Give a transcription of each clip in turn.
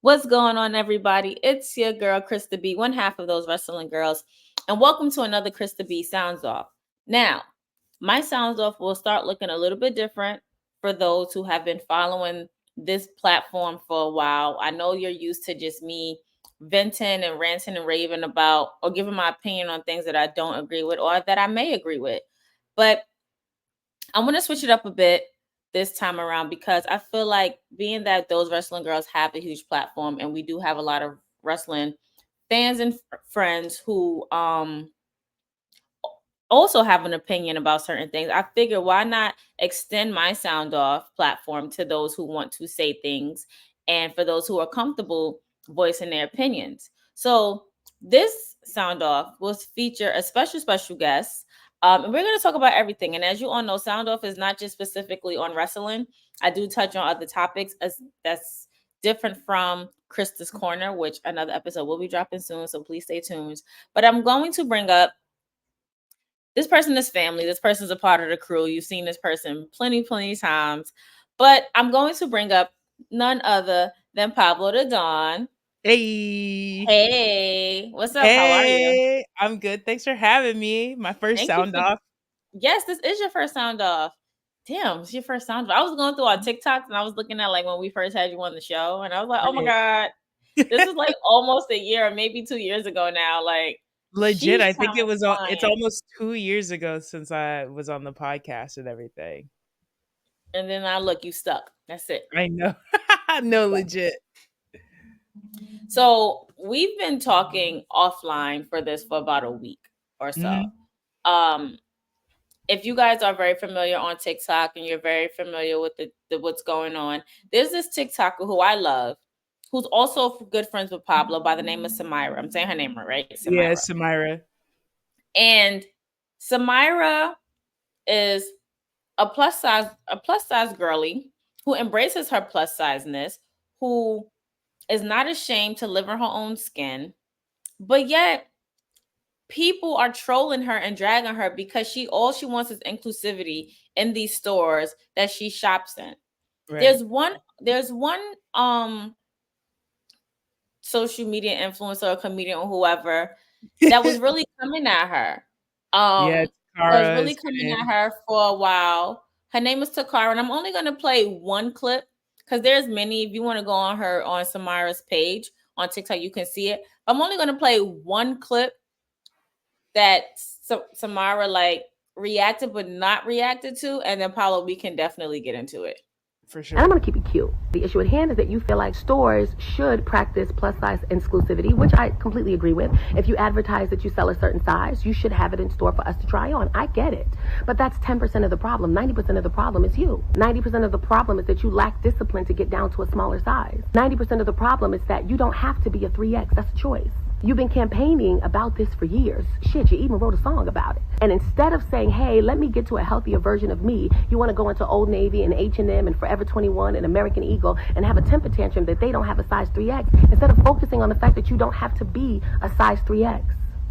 What's going on, everybody? It's your girl, Krista B, one half of those wrestling girls, and welcome to another Krista B Soundsoff. Now, my Soundsoff will start looking a little bit different for those who have been following this platform for a while. I know you're used to just me venting and ranting and raving about or giving my opinion on things that I don't agree with or that I may agree with. But I'm going to switch it up a bit this time around because I feel like being that those wrestling girls have a huge platform and we do have a lot of wrestling fans and friends who also have an opinion about certain things. I figure why not extend my sound off platform to those who want to say things and for those who are comfortable voicing their opinions. So this sound off will feature a special guest. And we're going to talk about everything. And as you all know, sound off is not just specifically on wrestling. I do touch on other topics that's different from Krista's Corner, which another episode will be dropping soon. So please stay tuned. But I'm going to bring up this person is family. This person's a part of the crew. You've seen this person plenty times. But I'm going to bring up none other than Pablo The Don. Hey. Hey. What's up? How are you? Hey. I'm good. Thanks for having me. My first Thank you sound for... off. Yes, this is your first sound off. Damn, it's your first sound off. I was going through our TikToks and I was looking at like when we first had you on the show. And I was like, oh my God. This is like almost a year or maybe 2 years ago now. Like, Legit. I think time it's flying. almost 2 years ago since I was on the podcast and everything. And then I look, you stuck. That's it. I know. No, legit. So we've been talking offline for this for about a week or so. Mm-hmm. If you guys are very familiar on TikTok and you're very familiar with the what's going on, there's this TikToker who I love, who's also good friends with Pablo by the name of Samyra. I'm saying her name right? Samyra. Yeah, Samyra. And Samyra is a plus size girly who embraces her plus sizeness, who is not ashamed to live in her own skin, but yet people are trolling her and dragging her because all she wants is inclusivity in these stores that she shops in. Right. There's one social media influencer or comedian or whoever that was really coming at her. Yeah, was really coming at her for a while. Her name is Takara, and I'm only going to play one clip because there's many. If you want to go on Samyra's page on TikTok, you can see it. I'm only going to play one clip that Samyra like reacted but not reacted to, and then Paolo, we can definitely get into it. For sure. And I'm going to keep it cute. The issue at hand is that you feel like stores should practice plus size exclusivity, which I completely agree with. If you advertise that you sell a certain size, you should have it in store for us to try on. I get it. But that's 10% of the problem. 90% of the problem is you. 90% of the problem is that you lack discipline to get down to a smaller size. 90% of the problem is that you don't have to be a 3X. That's a choice. You've been campaigning about this for years. Shit, you even wrote a song about it. And instead of saying, hey, let me get to a healthier version of me, you want to go into Old Navy and H&M and Forever 21 and American Eagle and have a temper tantrum that they don't have a size 3X, instead of focusing on the fact that you don't have to be a size 3X.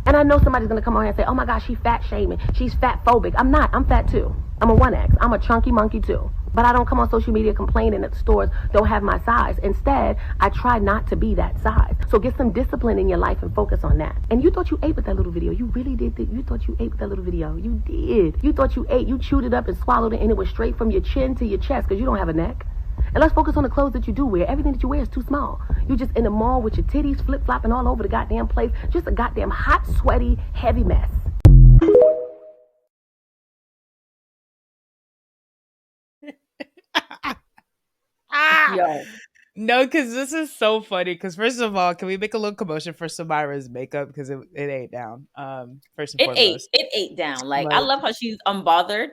And I know somebody's going to come on here and say, oh my gosh, she's fat shaming. She's fat phobic. I'm not. I'm fat too. I'm a 1X. I'm a chunky monkey too. But I don't come on social media complaining that the stores don't have my size. Instead, I try not to be that size. So get some discipline in your life and focus on that. And you thought you ate with that little video. You really did. You thought you ate with that little video. You did. You thought you ate. You chewed it up and swallowed it, and it was straight from your chin to your chest because you don't have a neck. And let's focus on the clothes that you do wear. Everything that you wear is too small. You just in the mall with your titties flip-flopping all over the goddamn place. Just a goddamn hot, sweaty, heavy mess. Yo. No, because this is so funny. Because first of all, can we make a little commotion for Samyra's makeup? Because it ate down. First and foremost, it ate down. Like I love how she's unbothered.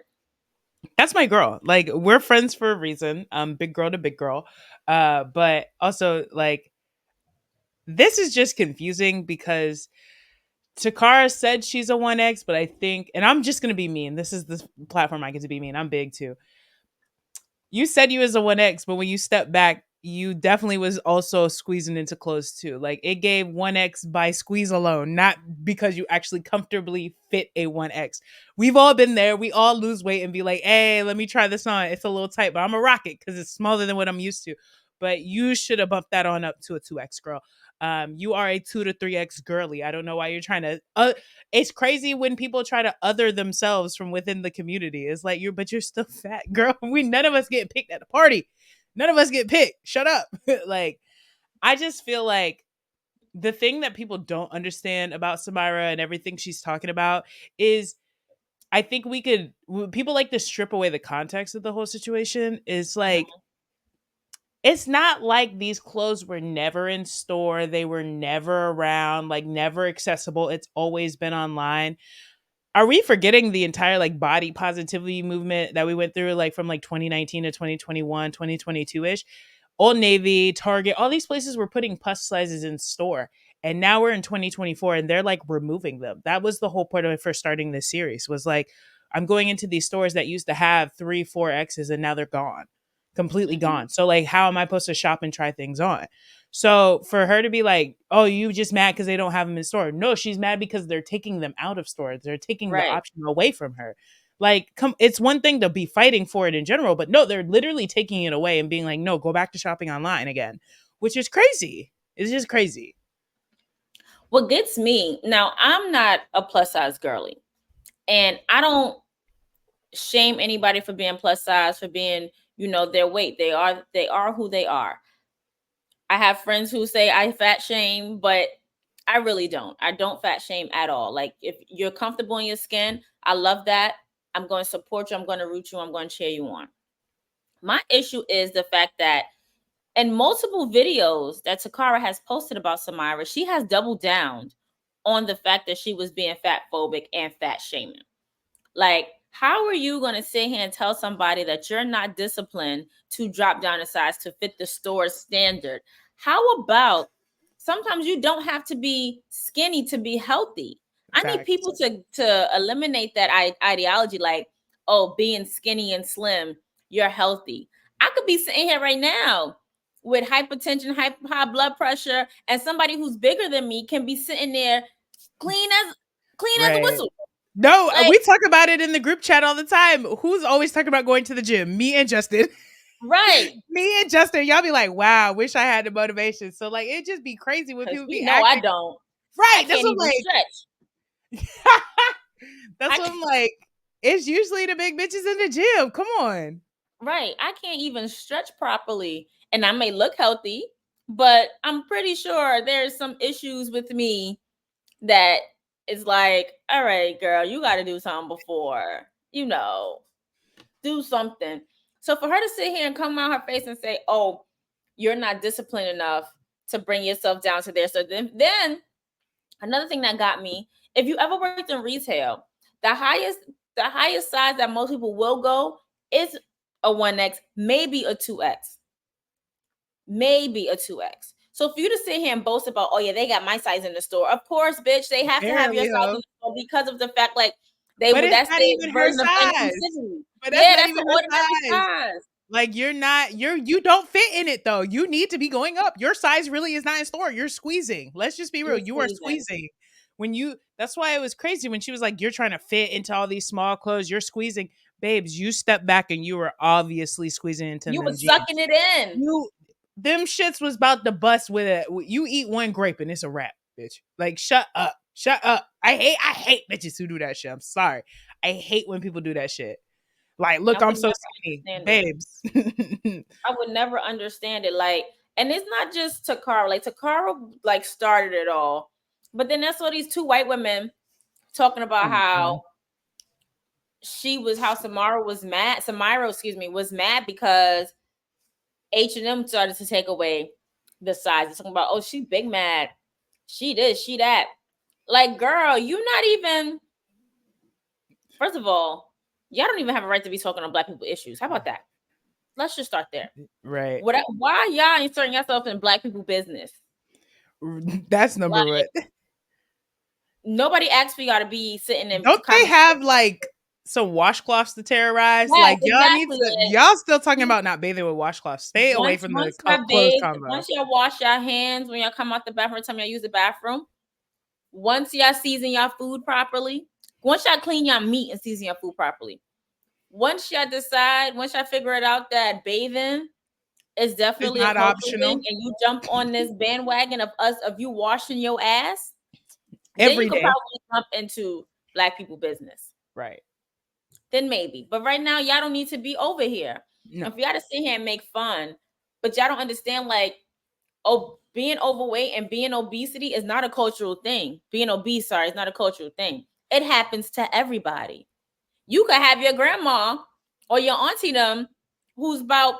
That's my girl. Like we're friends for a reason. Big girl to big girl. But also like this is just confusing because Takara said she's a 1X, but I think, and I'm just gonna be mean. This is the platform I get to be mean. I'm big too. You said you was a 1X, but when you step back, you definitely was also squeezing into clothes too. Like it gave 1X by squeeze alone, not because you actually comfortably fit a 1X. We've all been there. We all lose weight and be like, hey, let me try this on. It's a little tight, but I'm a rocket because it's smaller than what I'm used to. but you should have bumped that on up to a 2X girl. You are a 2 to 3X girly. I don't know why you're trying to. It's crazy when people try to other themselves from within the community. It's like but you're still fat, girl. None of us get picked at the party. None of us get picked. Shut up. Like, I just feel like the thing that people don't understand about Samyra and everything she's talking about is, I think people like to strip away the context of the whole situation. Is like, it's not like these clothes were never in store. They were never around, like never accessible. It's always been online. Are we forgetting the entire like body positivity movement that we went through, like from like 2019 to 2021, 2022-ish? Old Navy, Target, all these places were putting plus sizes in store. And now we're in 2024 and they're like removing them. That was the whole point of it for starting this series, was like, I'm going into these stores that used to have 3, 4X's and now they're gone, completely gone. So like, how am I supposed to shop and try things on? So for her to be like, oh, you just mad because they don't have them in store. No, she's mad because they're taking them out of stores. They're taking the option away from her. Like, it's one thing to be fighting for it in general, but no, they're literally taking it away and being like, no, go back to shopping online again, which is crazy. It's just crazy. What gets me now, I'm not a plus size girly, and I don't shame anybody for being plus size, for being, their weight. They are who they are. I have friends who say I fat shame, but I really don't. I don't fat shame at all. Like, if you're comfortable in your skin, I love that. I'm going to support you. I'm going to root you. I'm going to cheer you on. My issue is the fact that in multiple videos that Takara has posted about Samyra, she has doubled down on the fact that she was being fat phobic and fat shaming. Like, how are you going to sit here and tell somebody that you're not disciplined to drop down a size to fit the store's standard? How about sometimes you don't have to be skinny to be healthy? I need people to eliminate that ideology, like, oh, being skinny and slim, you're healthy. I could be sitting here right now with hypertension, high blood pressure, and somebody who's bigger than me can be sitting there clean as a whistle. No, we talk about it in the group chat all the time. Who's always talking about going to the gym? Me and Justin. Right. Me and Justin. Y'all be like, wow, wish I had the motivation. So like, it just be crazy when people be acting. I don't. Right. I can't even stretch. That's what I'm like. It's usually the big bitches in the gym. Come on. Right. I can't even stretch properly. And I may look healthy, but I'm pretty sure there's some issues with me that is like, all right, girl, you got to do something before, do something. So for her to sit here and come out her face and say, oh, you're not disciplined enough to bring yourself down to there. So then another thing that got me, if you ever worked in retail, the highest size that most people will go is a 1X, maybe a 2X. Maybe a 2X. So for you to sit here and boast about, oh yeah, they got my size in the store. Of course, bitch, they have to have your size in the store because of the fact, like, that's not the even version her of size. inclusivity. But that's that's the ordinary size. Like, you don't fit in it though. You need to be going up. Your size really is not in store. You're squeezing. Let's just be real. You are squeezing. That's why it was crazy when she was like, you're trying to fit into all these small clothes. You're squeezing. Babes, you step back and you were obviously squeezing into You them were sucking it in. Them shits was about to bust with it. You eat one grape and it's a wrap, bitch. Like, shut up. I hate bitches who do that shit. I'm sorry. I hate when people do that shit. Like, look, I'm so skinny, babes. I would never understand it. Like, and it's not just Takara. Like, Takara like started it all, but then that's what these two white women talking about how Samyra was mad. Samyra, was mad because H&M started to take away the size. It's talking about, oh, she big mad. She this, she that. Like, girl, you not even. First of all, y'all don't even have a right to be talking on Black people issues. How about that? Let's just start there. Right. Why y'all inserting yourself in Black people business? That's number one. Nobody asked for y'all to be sitting in. Don't they have like some washcloths to terrorize? Yes, like, y'all still talking about not bathing with washcloths. Stay away from the clothes combo. Once y'all wash your hands when y'all come out the bathroom, every time y'all use the bathroom. Once y'all season y'all food properly. Once y'all clean y'all meat and season your food properly. Once y'all figure it out that bathing It's It's definitely a not cultural thing, optional. and you jump on this bandwagon of you washing your ass, then you Every could day. probably jump into black people business. Right. Then maybe. But right now, y'all don't need to be over here. No. If y'all to sit here and make fun, but y'all don't understand, like, oh, being overweight and being obesity is not a cultural thing. Being obese, sorry, is not a cultural thing. It happens to everybody. You could have your grandma or your auntie them who's about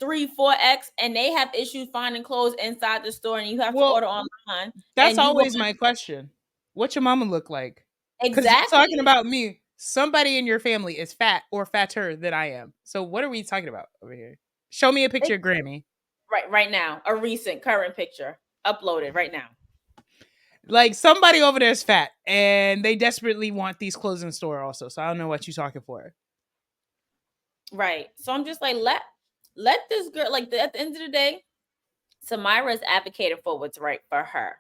3, 4x, and they have issues finding clothes inside the store, and you have to Well, order online. that's And you always going my question. What your mama look like? Because you're talking exactly about me. Somebody in your family is fat or fatter than I am. So what are we talking about over here? Show me a picture of Grammy. right now, a recent current picture uploaded right now. Like somebody over there is fat and they desperately want these clothes in store also. So I don't know what you're talking for. Right. So I'm just like, let this girl, like, at the end of the day, Samyra is advocating for what's right for her.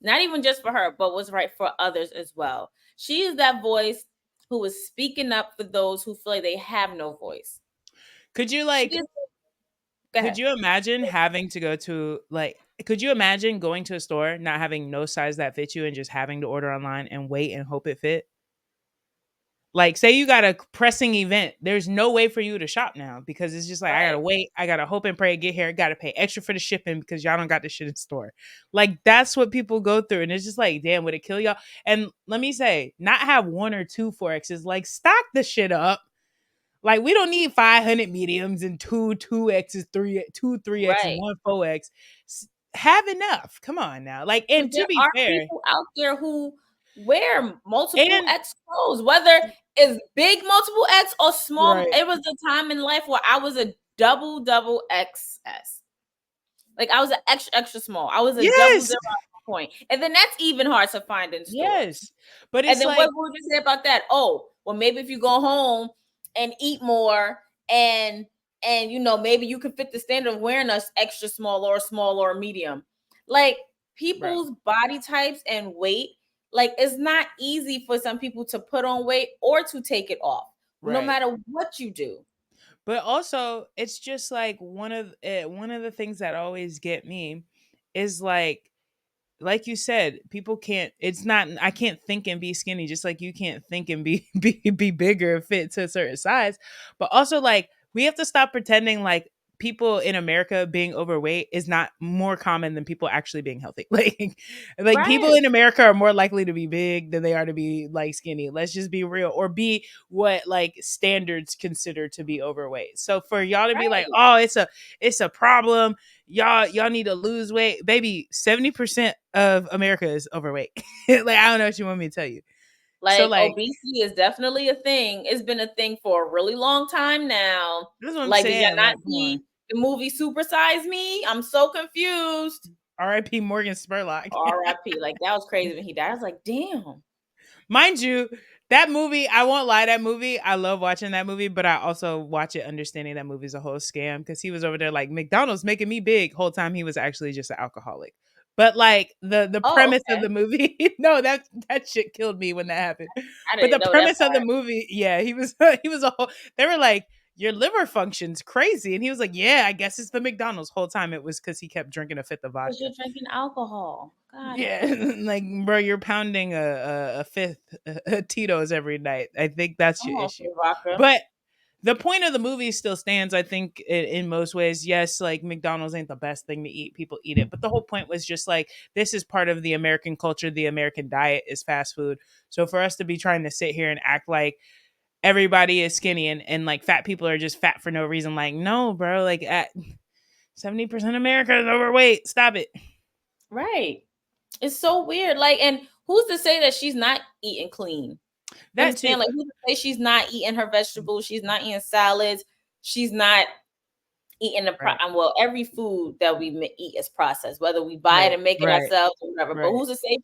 Not even just for her, but what's right for others as well. She is that voice who is speaking up for those who feel like they have no voice. Could you Could you imagine having to go to could you imagine going to a store, not having no size that fits you and just having to order online and wait and hope it fit? Like, say you got a pressing event, there's no way for you to shop now because it's just like, I gotta Right. wait, I gotta hope and pray, get here, gotta pay extra for the shipping because y'all don't got the shit in store. Like, that's what people go through. And it's just like, damn, would it kill y'all? And let me say, not have one or two 4Xs, like, stock the shit up. Like, we don't need 500 mediums and two 2Xs, two 3Xs, Right. one 4X. Have enough. Come on now. Like, But and to there be are fair, people out there who wear multiple and X clothes, whether it's big multiple X or small. right. It was a time in life where I was a double XS. Like, I was an extra small. I was a double Yes. zero at one point. And then that's even hard to find in stores. Yes. But And it's then like, what would you say about that? Oh, well, maybe if you go home and eat more and maybe you can fit the standard of wearing us extra small or medium. Like, bro. people's body types and weight, like, it's not easy for some people to put on weight or to take it off, no Right. matter what you do. But also, it's just like one of the things that always get me is like you said, people can't. It's not. I can't think and be skinny, just like you can't think and be be bigger and fit to a certain size. But also, like, we have to stop pretending like people in America being overweight is not more common than people actually being healthy. Like people Right. in America are more likely to be big than they are to be like skinny. Let's just be real, or be what like standards consider to be overweight. So for y'all to be like, Right. oh, it's a problem, y'all need to lose weight, baby. 70% of America is overweight. Like, I don't know what you want me to tell you. So Like, like, obesity is definitely a thing. It's been a thing for a really long time now. that's what I'm Like, did y'all saying. not Like, come on. see the movie Super Size Me? I'm so confused. R.I.P. Morgan Spurlock. R.I.P. Like, that was crazy when he died. I was like, damn. Mind you, that movie, I won't lie, that movie, I love watching that movie, but I also watch it understanding that movie's a whole scam because he was over there like, McDonald's making me big. Whole time he was actually just an alcoholic. But like the Oh, premise of okay. the movie, no, that shit killed me when that happened. I But the didn't know that premise of the part. movie, yeah, he was he was a whole. They were like, your liver functions crazy, and he was like, yeah, I guess it's the McDonald's. Whole time it was because he kept drinking a fifth of Because vodka. you're drinking alcohol. Got it. Yeah, like, bro, you're pounding a fifth Tito's every night. I think that's your I'm issue. also vodka. But the point of the movie still stands. I think in most ways, yes, like McDonald's ain't the best thing to eat. People eat it, but the whole point was just like, this is part of the American culture. The American diet is fast food. So for us to be trying to sit here and act like everybody is skinny and like fat people are just fat for no reason, like, no, bro, like at 70% of America is overweight. Stop it. Right. It's so weird. Like, and who's to say that she's not eating clean? You That too. understand? Like, who's to say she's not eating her vegetables? She's not eating salads. She's not eating Right. well, every food that we eat is processed, whether we buy it Right. and make it Right. ourselves or whatever. But Right. who's to say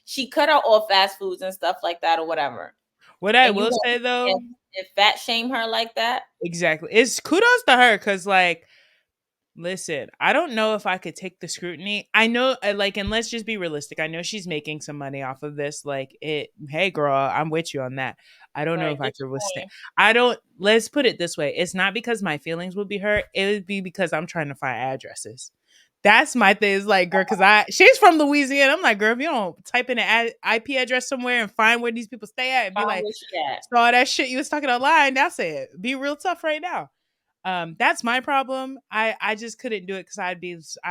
she cut out all fast foods and stuff like that or whatever? What I And you will gonna say sit though, and fat shame her like that? exactly, it's kudos to her because like Listen, I don't know if I could take the scrutiny. I know, like, and let's just be realistic. I know she's making some money off of this. Like, hey, girl, I'm with you on that. I don't know Right. if I Get could your withstand. point. I don't, let's put it this way. It's not because my feelings would be hurt. It would be because I'm trying to find addresses. That's my thing. Is like, girl, because she's from Louisiana. I'm like, girl, if you don't type in an IP address somewhere and find where these people stay at and be Find like, where she at. saw that shit you was talking online, that's it. Be real tough right now. That's my problem. I just couldn't do it because I'd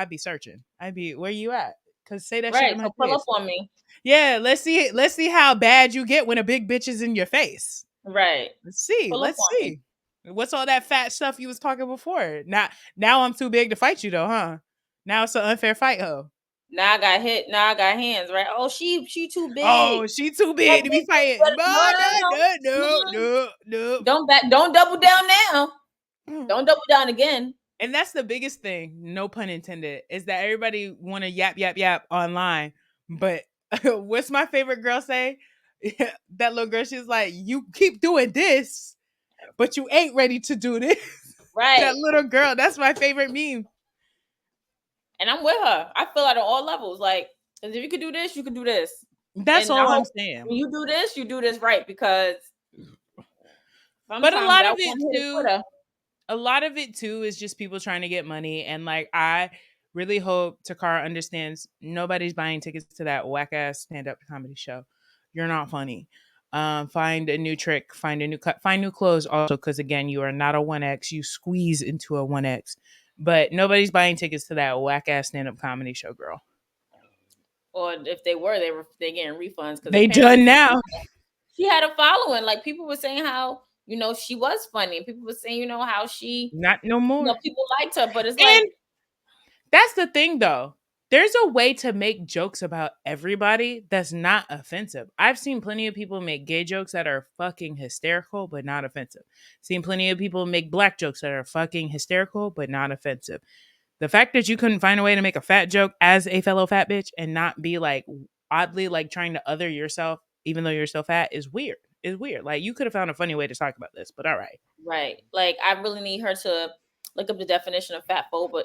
be searching. I'd be, where you at? Because say that shit Right. in my So pull up face. on me. Yeah, let's see how bad you get when a big bitch is in your face. Right. Let's see. Pull up Let's on me. see. What's all that fat stuff you was talking before? Now I'm too big to fight you though, huh? Now it's an unfair fight, ho. Now I got hit. Now I got hands. Right. Oh, she too big. Oh, she too That big to be bitch ain't fighting. No, no. no, no, Mm-mm. no, no, Don't double down now. no. Don't double down again. And that's the biggest thing, no pun intended, is that everybody want to yap yap yap online. But what's my favorite girl say? That little girl, she's like, "You keep doing this, but you ain't ready to do this." That Right. little girl, that's my favorite meme. And I'm with her. I feel it on all levels. Like, 'cause if you could do this, you could do this. That's And I all I'm hope saying. when you do this right, because But a sometimes lot that of it one hit a too, quitter. a lot of it too is just people trying to get money. And like, I really hope Takara understands nobody's buying tickets to that whack ass stand up comedy show. You're not funny. Find a new trick, find a new cut, find new clothes also, because again, you are not a 1X. You squeeze into a 1X. But nobody's buying tickets to that whack ass stand up comedy show, girl. Or if they getting refunds because They apparently done now. she had a following. Like people were saying how she was funny. People were saying how she Not no more. people liked her, but it's like And that's the thing though. There's a way to make jokes about everybody that's not offensive. I've seen plenty of people make gay jokes that are fucking hysterical but not offensive. Seen plenty of people make black jokes that are fucking hysterical but not offensive. The fact that you couldn't find a way to make a fat joke as a fellow fat bitch and not be like oddly like trying to other yourself even though you're so fat is weird. Is weird. Like you could have found a funny way to talk about this, but all right. right. Like I really need her to look up the definition of fat phobia,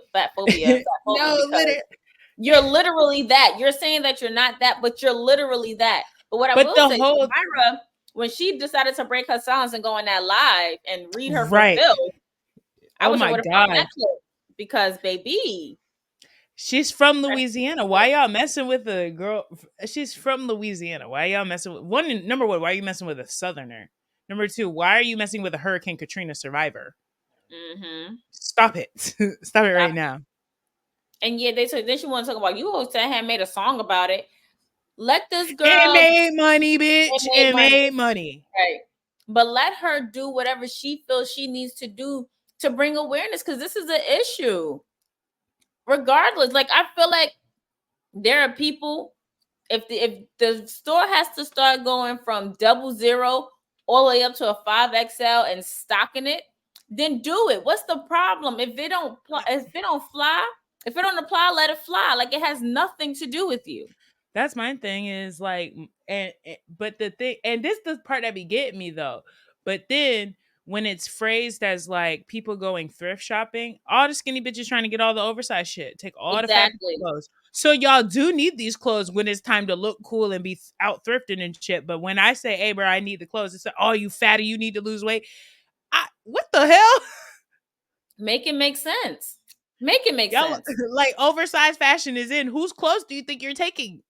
No, because literally. you're literally that. You're saying that you're not that, but you're literally that. But what I But will the say, whole Samyra, when she decided to break her silence and go on that live and read her right. fulfill, I Oh wish I my would have found that god. clip because baby, She's from Louisiana. Why y'all messing with a girl? She's from Louisiana. Why y'all messing with number one? Why are you messing with a Southerner? Number two, why are you messing with a Hurricane Katrina survivor? mm-hmm. Stop it! Stop it Stop. right now. And yeah, then she want to talk about you. Host had made a song about it. Let this girl. It made money, bitch. It It made made money. right, but let her do whatever she feels she needs to do to bring awareness because this is an issue. Regardless, like I feel like there are people. If the store has to start going from 00 all the way up to a 5XL and stocking it, then do it. What's the problem? If it don't fly, if it don't apply, let it fly. Like it has nothing to do with you. That's my thing is like, but the thing, and this the part that be getting me though. But then when it's phrased as like people going thrift shopping, all the skinny bitches trying to get all the oversized shit, take all the fat Exactly. clothes. So y'all do need these clothes when it's time to look cool and be out thrifting and shit. But when I say, "Hey, bro, I need the clothes," it's like, "Oh, you fatty, you need to lose weight." What the hell? Make it make sense. Make it make Y'all sense. like oversized fashion is in. Whose clothes do you think you're taking?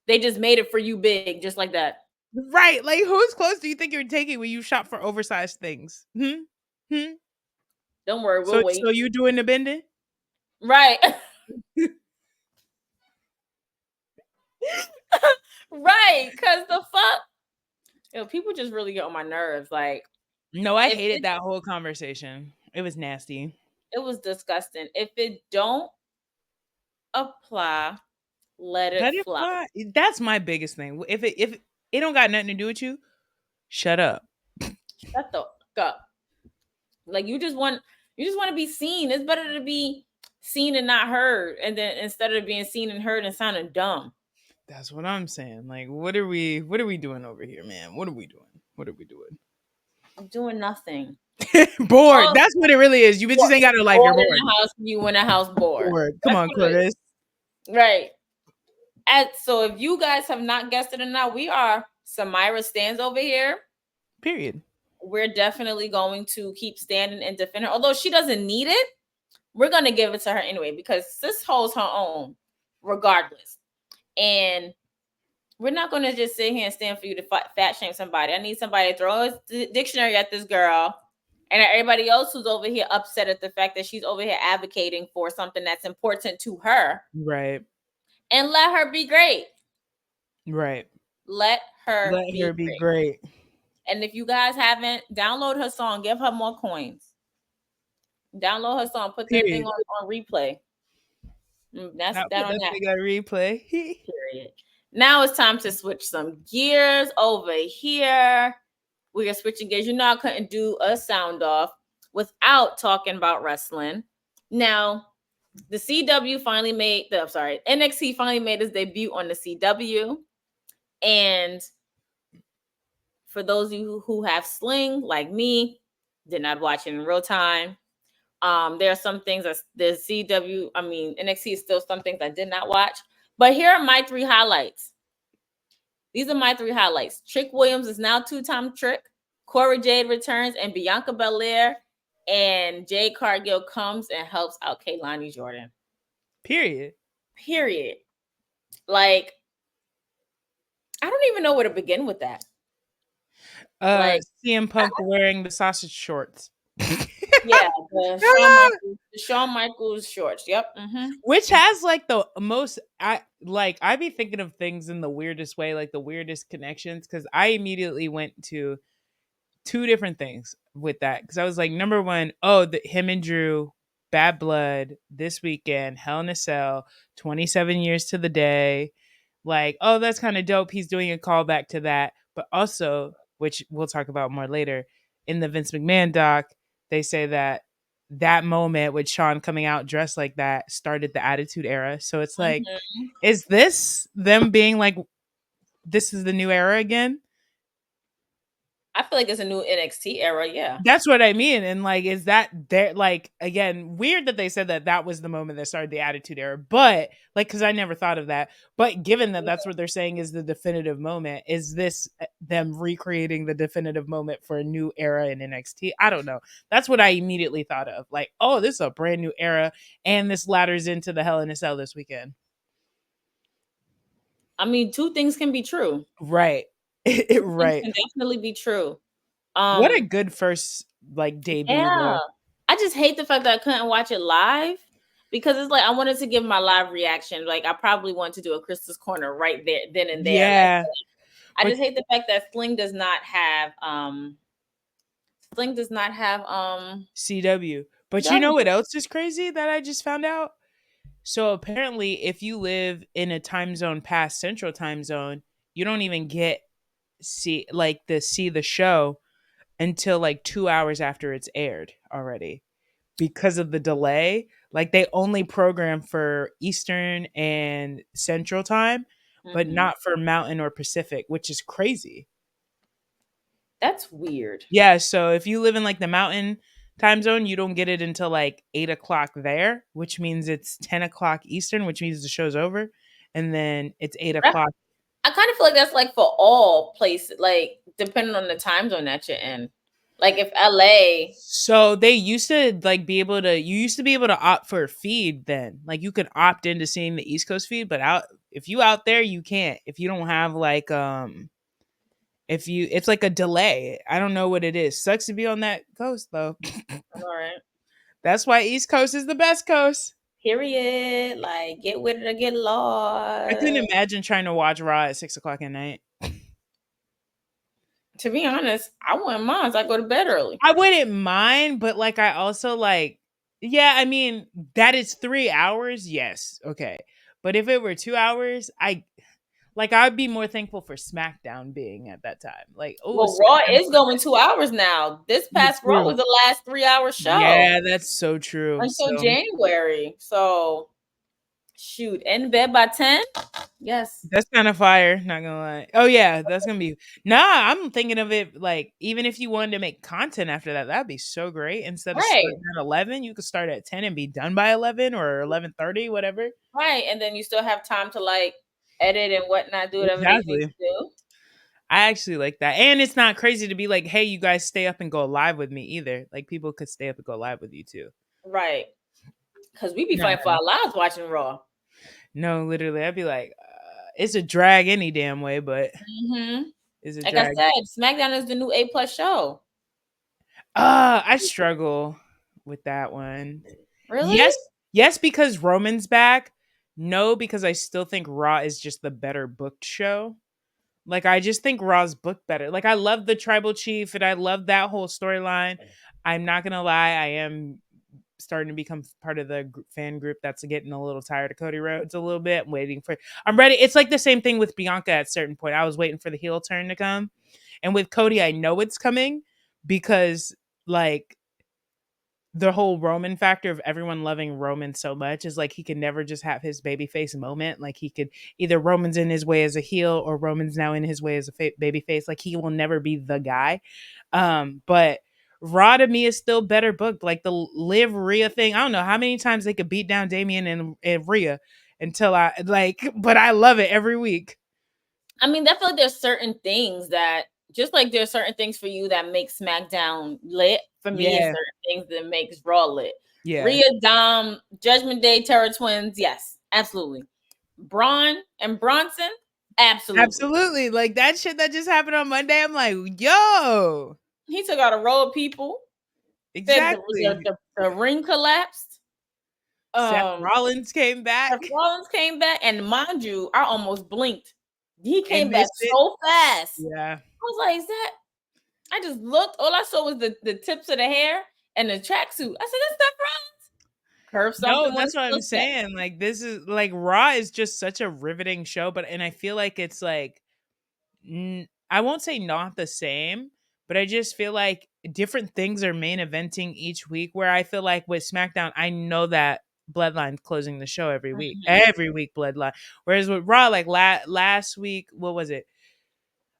They just made it for you big, just like that. Right. Like, whose clothes do you think you're taking when you shop for oversized things? Don't worry, So, we'll wait. so you doing the bending? Right. Right. Because the fuck? People just really get on my nerves. Like, No, I hated that whole conversation. It was nasty. It was disgusting. If it don't apply, let it fly. That's my biggest thing. If it don't got nothing to do with you, shut up. Shut the fuck up. Like you just want to be seen. It's better to be seen and not heard, and then instead of being seen and heard and sounding dumb. That's what I'm saying. Like, what are we doing over here, man? What are we doing? What are we doing? I'm doing nothing. Bored. Oh, That's what it really is. You bitches ain't got no life. You're bored in bored. the house, you in a house bored. Bored. Come That's on, what it Curtis. is. Right. So if you guys have not guessed it or not, we are Samyra stands over here. Period. We're definitely going to keep standing and defend her. Although she doesn't need it, we're going to give it to her anyway because sis holds her own regardless. And we're not going to just sit here and stand for you to fat shame somebody. I need somebody to throw a dictionary at this girl and everybody else who's over here upset at the fact that she's over here advocating for something that's important to her. Right. And let her be great. Right. Let her be great. And if you guys haven't, download her song, give her more coins. Download her song, put that thing on replay. That's that on that. Thing on replay. Period. Now it's time to switch some gears over here. We are switching gears. You know, I couldn't do a sound off without talking about wrestling. Now, the CW finally made NXT finally made its debut on the CW. And for those of you who have Sling, like me, did not watch it in real time. There are some things that the NXT is still some things I did not watch. But here are my 3 highlights. These are my 3 highlights. Trick Williams is now 2-time Trick. Cora Jade returns, and Bianca Belair and Jade Cargill comes and helps out Kaylani Jordan. Period. Like, I don't even know where to begin with that. CM Punk wearing the sausage shorts. Yeah, the Shawn Michaels shorts. Yep. Mm-hmm. Which has like the most I be thinking of things in the weirdest way, like the weirdest connections, because I immediately went to 2 different things with that. Because I was like, number one, him and Drew, Bad Blood this weekend, Hell in a Cell, 27 years to the day. Like, oh, that's kind of dope. He's doing a callback to that. But also, which we'll talk about more later, in the Vince McMahon doc, they say that moment with Shawn coming out dressed like that started the Attitude Era. So it's like, is this them being like, this is the new era again? I feel like it's a new NXT era. Yeah, that's what I mean. And like, is that there? Like, again, weird that they said that was the moment that started the Attitude Era. But like, because I never thought of that. But given that that's what they're saying is the definitive moment, is this them recreating the definitive moment for a new era in NXT? I don't know. That's what I immediately thought of. Like, oh, this is a brand new era, and this ladders into the Hell in a Cell this weekend. I mean, 2 things can be true. Right. Right. Can definitely be true. What a good first debut. Yeah. Though. I just hate the fact that I couldn't watch it live because it's like I wanted to give my live reaction. Like I probably want to do a Krista's Corner right there, then and there. Yeah. I just hate the fact that Sling does not have CW. But you know what else is crazy that I just found out? So apparently if you live in a time zone past Central Time Zone, you don't even get see the show until like 2 hours after it's aired already because of the delay. Like they only program for Eastern and Central Time, but not for Mountain or Pacific, which is crazy. That's weird. Yeah, so if you live in like the Mountain Time Zone, you don't get it until like 8 o'clock there, which means it's 10 o'clock Eastern, which means the show's over, and then it's 8 o'clock. I kind of feel like that's like for all places, like depending on the time zone that you're in. Like if LA. So they used to be able to opt for a feed then. Like you could opt into seeing the East Coast feed, but if you out there, you can't. If you don't have it's like a delay. I don't know what it is. Sucks to be on that coast though. All right. That's why East Coast is the best coast. Period. Like get with it or get lost. I couldn't imagine trying to watch Raw at 6 o'clock at night. To be honest, I wouldn't mind. I go to bed early. I wouldn't mind, but I also yeah, I mean, that is 3 hours. Yes. Okay. But if it were 2 hours, I'd be more thankful for SmackDown being at that time. Raw is going 2 hours now. This past Raw was the last 3 hour show. Yeah, that's so true. Until January. So Shoot, in bed by 10? Yes. That's kind of fire, not gonna lie. Oh yeah, that's gonna be nah. I'm thinking of it like even if you wanted to make content after that, that'd be so great. Instead of Right. starting at 11, you could start at 10 and be done by 11 or 11:30, whatever. Right. And then you still have time to like edit and whatnot, do whatever that you need to Exactly. do. I actually like that, and it's not crazy to be like, "Hey, you guys stay up and go live with me." Either like people could stay up and go live with you too. Right. Because we be Nah, fighting for our lives watching Raw. no, literally, I'd be like, "It's a drag any damn way," but Mm-hmm. it's a Like I drag. said, SmackDown is the new A+ show. I struggle with that one. Really? Yes, yes, because Roman's back. No, because I still think Raw is just the better booked show. Like I just think Raw's booked better. Like I love the tribal chief and I love that whole storyline. I'm not gonna lie, I am starting to become part of the fan group that's getting a little tired of Cody Rhodes a little bit. I'm waiting for. I'm ready. It's like the same thing with Bianca at a certain point. I was waiting for the heel turn to come, and with Cody, I know it's coming because like the whole Roman factor of everyone loving Roman so much is like he can never just have his babyface moment. Like he could either Roman's in his way as a heel or Roman's now in his way as a babyface. Like he will never be the guy. But Raw to me is still better booked. Like the Liv Rhea thing. I don't know how many times they could beat down Damian and Rhea until I like, but I love it every week. I mean, I feel like there's certain things that just like there's certain things for you that make SmackDown lit. For me, it's Yeah. certain things that makes Raw lit. Yeah. Rhea, Dom, Judgment Day, Terror Twins, yes, absolutely. Braun and Bronson, absolutely. Absolutely. Like that shit that just happened on Monday. I'm like, yo. He took out a row of people. Exactly. The ring collapsed. Seth Rollins came back. Seth Rollins came back, and mind you, I almost blinked. He came And back missed it. so fast. Yeah. I was like, is that? I just looked. All I saw was the tips of the hair and the tracksuit. I said, that's Seth Rollins. Curve No, something when that's it's what I'm still checked. saying. Like this is like Raw is just such a riveting show, but and I feel like it's like I won't say not the same, but I just feel like different things are main eventing each week. Where I feel like with SmackDown, I know that Bloodline closing the show every week, Bloodline. Whereas with Raw, like last week, what was it?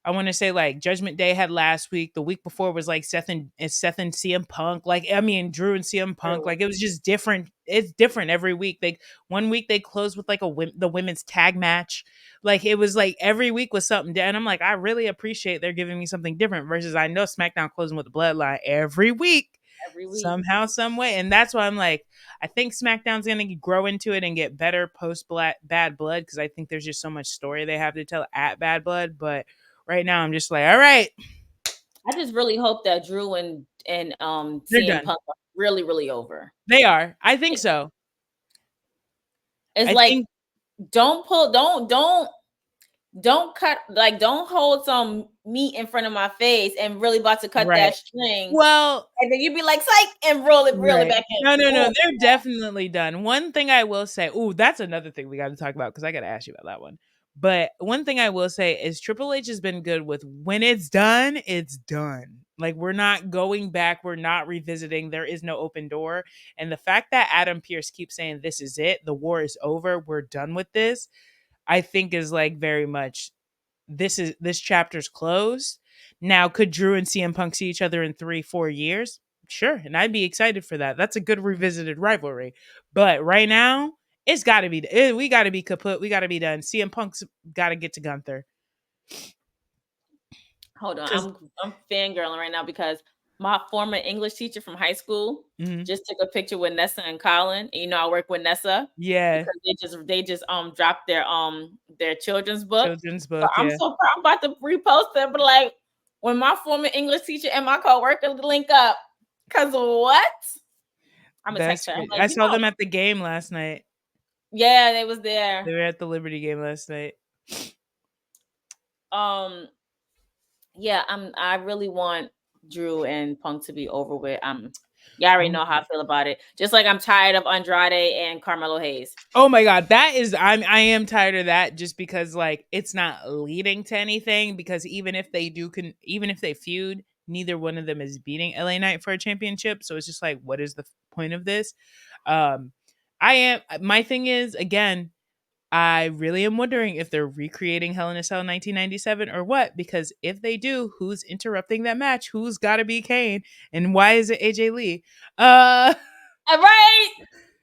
I want to say like Judgment Day had last week. The week before was like Seth and CM Punk. Like I mean Drew and CM Punk. Like it was just different. It's different every week. Like one week they closed with like the women's tag match. Like it was like every week was something. And I'm like I really appreciate they're giving me something different. Versus I know SmackDown closing with the Bloodline every week. Every week. Somehow, some way, and that's why I'm like, I think SmackDown's gonna grow into it and get better post Bad Blood because I think there's just so much story they have to tell at Bad Blood, but right now I'm just like, all right. I just really hope that Drew and They're CM done. Punk are really, really over. They are. I think so. It's I like think don't cut, like don't hold some meat in front of my face and really about to cut that string. Well, and then you'd be like, psych, and roll it back in. No, they're definitely done. One thing I will say, that's another thing we got to talk about because I got to ask you about that one. But one thing I will say is Triple H has been good with when it's done, it's done. Like we're not going back, we're not revisiting. There is no open door, and the fact that Adam Pearce keeps saying this is it, the war is over, we're done with this, I think is like very much this chapter's closed. Now, could Drew and CM Punk see each other in 3-4 years? Sure, and I'd be excited for that. That's a good revisited rivalry. But right now, it's got to be. We got to be kaput. We got to be done. CM Punk's got to get to Gunther. Hold on, I'm fangirling right now because my former English teacher from high school just took a picture with Nessa and Colin. And, you know, I work with Nessa. Yeah, because they just dropped their children's book. Children's book. So I'm so proud. I'm about to repost it, but like when my former English teacher and my coworker link up, cause what? I'm gonna text her. Like, I saw them at the game last night. Yeah, they was there. They were at the Liberty game last night. Yeah, I really want Drew and Punk to be over with. Y'all already know how I feel about it. Just like I'm tired of Andrade and Carmelo Hayes. Oh my God, I am tired of that just because like it's not leading to anything. Because even if they feud, neither one of them is beating LA Knight for a championship. So it's just like, what is the point of this? I am. My thing is, again, I really am wondering if they're recreating Hell in a Cell 1997 or what. Because if they do, who's interrupting that match? Who's got to be Kane? And why is it AJ Lee? Right,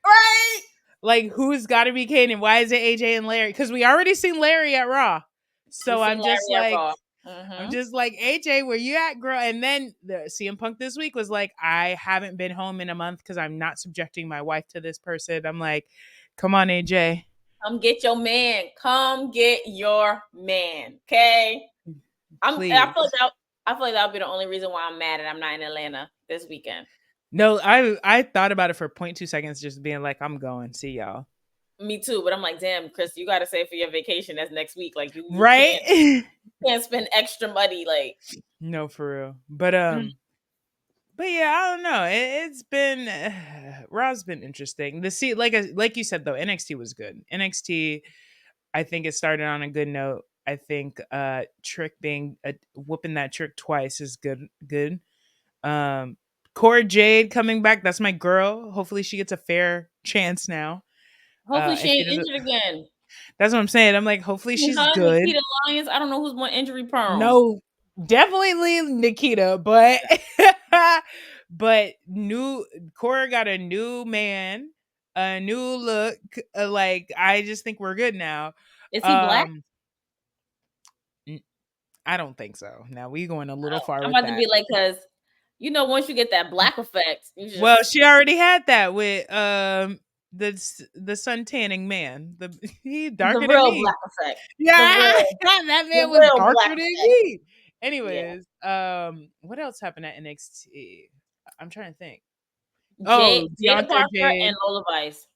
right. Like, who's got to be Kane? And why is it AJ and Larry? Because we already seen Larry at Raw. We So seen Larry at Raw. I'm just like, AJ, where you at, girl? And then the CM Punk this week was like, I haven't been home in a month because I'm not subjecting my wife to this person. I'm like, come on, AJ. Come get your man. Come get your man. Okay. I feel like that would be the only reason why I'm mad and I'm not in Atlanta this weekend. No, I thought about it for 0.2 seconds, just being like, I'm going. See y'all. Me too, but I'm like, damn, Chris, you got to save for your vacation. That's next week. Like you right? can't spend extra money. Like no, for real. But yeah, I don't know. It's been Raw's been interesting. Like you said though, NXT was good. NXT, I think it started on a good note. I think Trick whooping that Trick twice is good. Cora Jade coming back, that's my girl. Hopefully she gets a fair chance now. Hopefully she ain't injured again. That's what I'm saying. I'm like, hopefully she's good. Nikita Lyons, I don't know who's more injury prone. No, definitely Nikita, but but Cora got a new man, a new look. Like, I just think we're good now. Is he black? I don't think so. Now we going a little far. I'm with about that. To be like, because once you get that black effect, well, she already had that with the sun tanning man. He darker than me. Black effect. Yeah, that man was darker than me. Anyways, what else happened at NXT? I'm trying to think. Jada Parker and Lola Vice.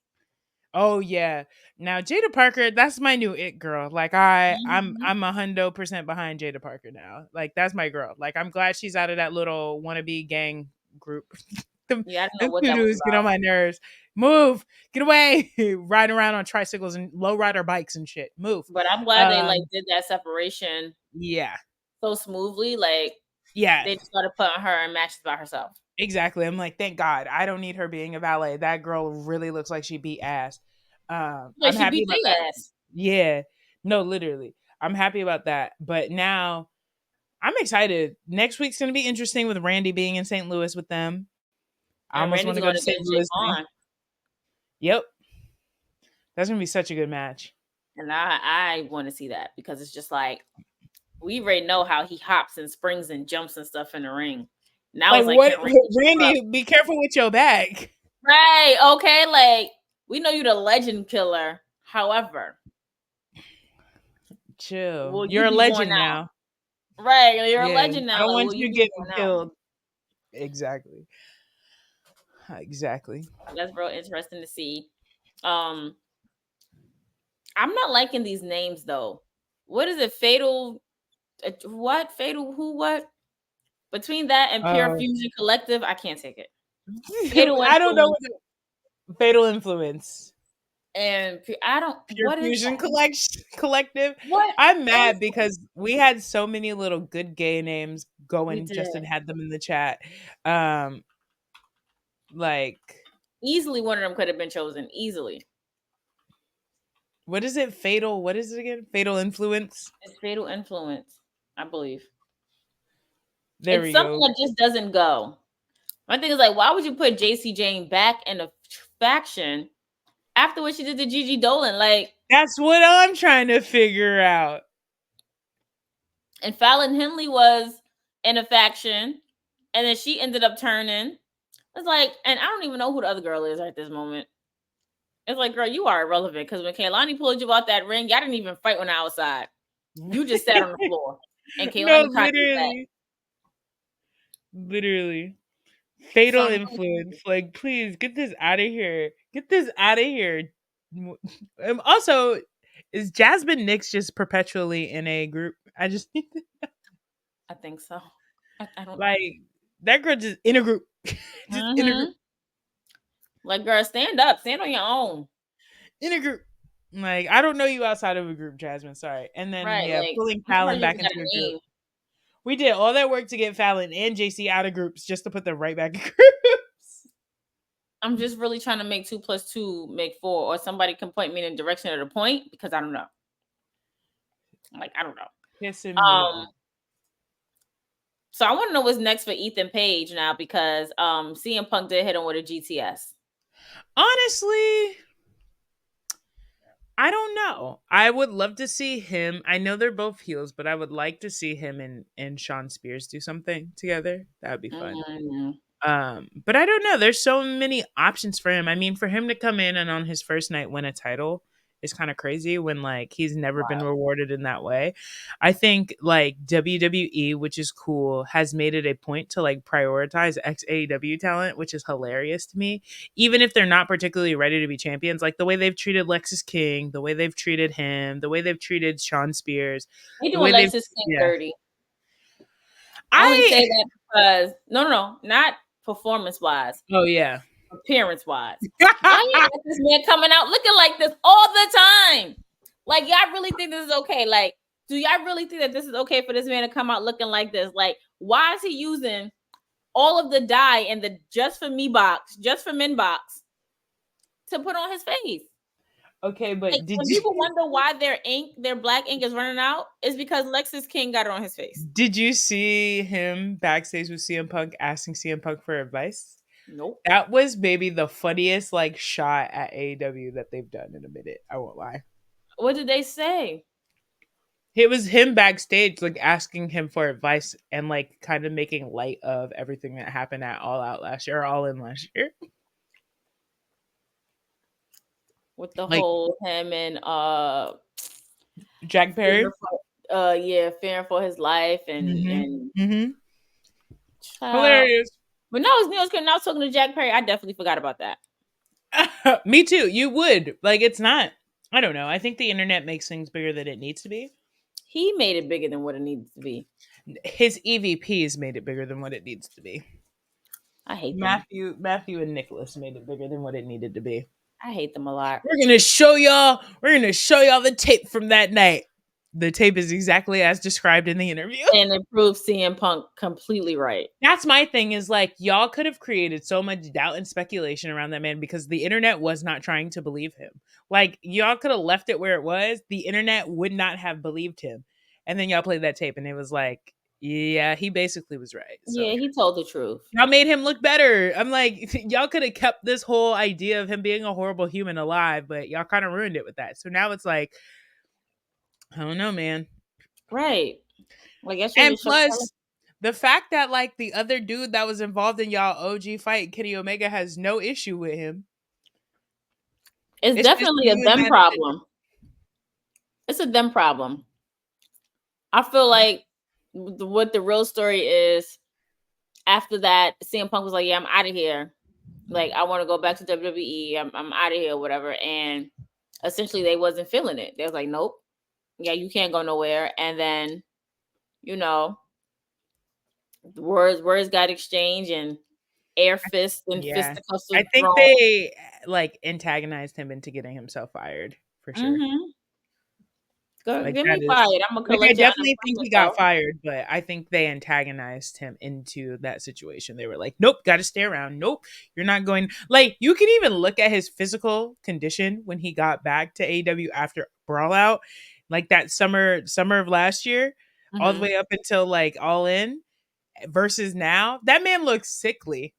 Oh yeah. Now Jada Parker, that's my new it girl. Like I'm 100% behind Jada Parker now. Like that's my girl. Like I'm glad she's out of that little wannabe gang group. I don't know what that was about. Get on my nerves. Move, get away. Riding around on tricycles and lowrider bikes and shit. Move. But I'm glad they did that separation. Yeah. So smoothly. Like they just started putting her in matches by herself. Exactly. I'm like, thank God. I don't need her being a valet. That girl really looks like she beat ass. I'm happy about that. Ass. Yeah. No, literally. I'm happy about that. But now I'm excited. Next week's going to be interesting with Randy being in St. Louis with them. I almost want to go to St. Louis. Yep. That's going to be such a good match. And I want to see that because it's just like, we already know how he hops and springs and jumps and stuff in the ring. Now it's like, Randy, be careful with your bag. Right. Okay. Like, we know you're the legend killer. However, chill. You're a legend now. Right. You're a legend now. I don't want you getting killed. Exactly. That's real interesting to see. I'm not liking these names though. What is it? Fatal? What? Fatal? Who? What? Between that and Pure Fusion Collective, I can't take it. I don't know. Fatal Influence. And I don't. Pure Fusion Collective. What? I'm mad because we had so many little good gay names going. Justin had them in the chat. Like easily one of them could have been chosen. Easily. What is it? Fatal. What is it again? Fatal Influence. It's Fatal Influence, I believe. It's something that just doesn't go. My thing is like, why would you put JC Jane back in a faction after what she did to Gigi Dolan? Like, that's what I'm trying to figure out. And Fallon Henley was in a faction, and then she ended up turning. It's like, and I don't even know who the other girl is at this moment. It's like, girl, you are irrelevant because when Kaylani pulled you out that ring, y'all didn't even fight on the outside. You just sat on the floor, and Kaylani caught you back. Literally. Fatal Influence. Like, please get this out of here. Get this out of here. Also, is Jasmine Nix just perpetually in a group? I just need to know. I think so. I don't like that girl just in a group. In a group. Like, girl, stand up. Stand on your own. In a group. Like, I don't know you outside of a group, Jasmine. Sorry. And then pulling Fallon back into a group. We did all that work to get Fallon and JC out of groups just to put them right back in groups. I'm just really trying to make 2 + 2 make 4, or somebody can point me in the direction of the point, because I don't know. Like, I don't know. Pissing me off. So I want to know what's next for Ethan Page now, because CM Punk did hit him with a GTS. Honestly, I don't know. I would love to see him. I know they're both heels, but I would like to see him and Sean Spears do something together. That would be fun. But I don't know. There's so many options for him. I mean, for him to come in and on his first night win a title is kind of crazy when like he's never been rewarded in that way. I think like WWE, which is cool, has made it a point to like prioritize ex-AEW talent, which is hilarious to me. Even if they're not particularly ready to be champions, like the way they've treated Lexis King, the way they've treated him, the way they've treated Sean Spears. They The doing way Lexis King dirty. I only I say that because no, not performance wise. Oh yeah. Appearance wise. I ain't got this man coming out looking like this all the time. Like, y'all really think this is okay? Like, do y'all really think that this is okay for this man to come out looking like this? Like, why is he using all of the dye in the Just for Me box, Just for Men box, to put on his face? Okay, but like, when people wonder why their black ink is running out, is because Lexis King got it on his face. Did you see him backstage with CM Punk asking CM Punk for advice? Nope. That was maybe the funniest like shot at AEW that they've done in a minute. I won't lie. What did they say? It was him backstage, like asking him for advice and like kind of making light of everything that happened at All Out last year, or All In last year. With the whole him and Jack Perry. Fearing for his life and hilarious. But no, it's now talking to Jack Perry. I definitely forgot about that. Me too. You would. Like, it's not. I don't know. I think the internet makes things bigger than it needs to be. He made it bigger than what it needs to be. His EVPs made it bigger than what it needs to be. I hate Matthew and Nicholas made it bigger than what it needed to be. I hate them a lot. We're gonna show y'all the tape from that night. The tape is exactly as described in the interview. And it proves CM Punk completely right. That's my thing, is like, y'all could have created so much doubt and speculation around that man because the internet was not trying to believe him. Like, y'all could have left it where it was. The internet would not have believed him. And then y'all played that tape and it was like, yeah, he basically was right. So, yeah, he told the truth. Y'all made him look better. I'm like, y'all could have kept this whole idea of him being a horrible human alive, but y'all kind of ruined it with that. So now it's like, I don't know, man. Right. Like, and plus, the fact that like the other dude that was involved in y'all OG fight, Kenny Omega, has no issue with him. It's definitely a them problem. It's a them problem. I feel like what the real story is, after that, CM Punk was like, yeah, I'm out of here. Like, I want to go back to WWE. I'm out of here, whatever. And essentially they wasn't feeling it. They was like, nope. Yeah, you can't go nowhere. And then, words got exchanged and air fist and fisticuffs. I think they like antagonized him into getting himself fired for sure. Mm-hmm. Get me fired. I'm gonna I definitely think he got fired, but I think they antagonized him into that situation. They were like, nope, gotta stay around. Nope, you're not going. Like, you can even look at his physical condition when he got back to AEW after Brawl Out, like that summer of last year, all the way up until like All In versus now. That man looks sickly.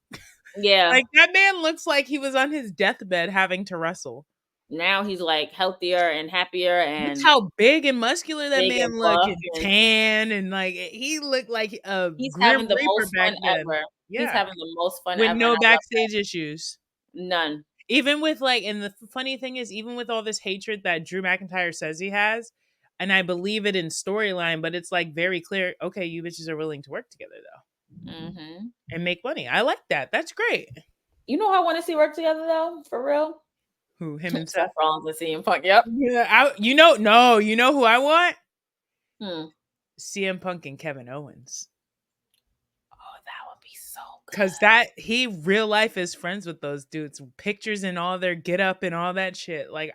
Yeah. Like, that man looks like he was on his deathbed having to wrestle. Now he's like healthier and happier, and that's how big and muscular that man looked, and tan, and like he looked like a he's Grim having the Reaper most back fun then. ever. Yeah. He's having the most fun with ever. No backstage issues. None. Even with like, and the funny thing is, even with all this hatred that Drew McIntyre says he has, and I believe it in storyline, but it's like very clear, okay, you bitches are willing to work together though. And make money. I like that. That's great. You know who I want to see work together though, for real? Who? Him and Seth Rollins and CM Punk. Yep. Yeah. You know who I want? CM Punk and Kevin Owens. Oh, that would be so good. Because that he real life is friends with those dudes. Pictures and all their get up and all that shit. Like,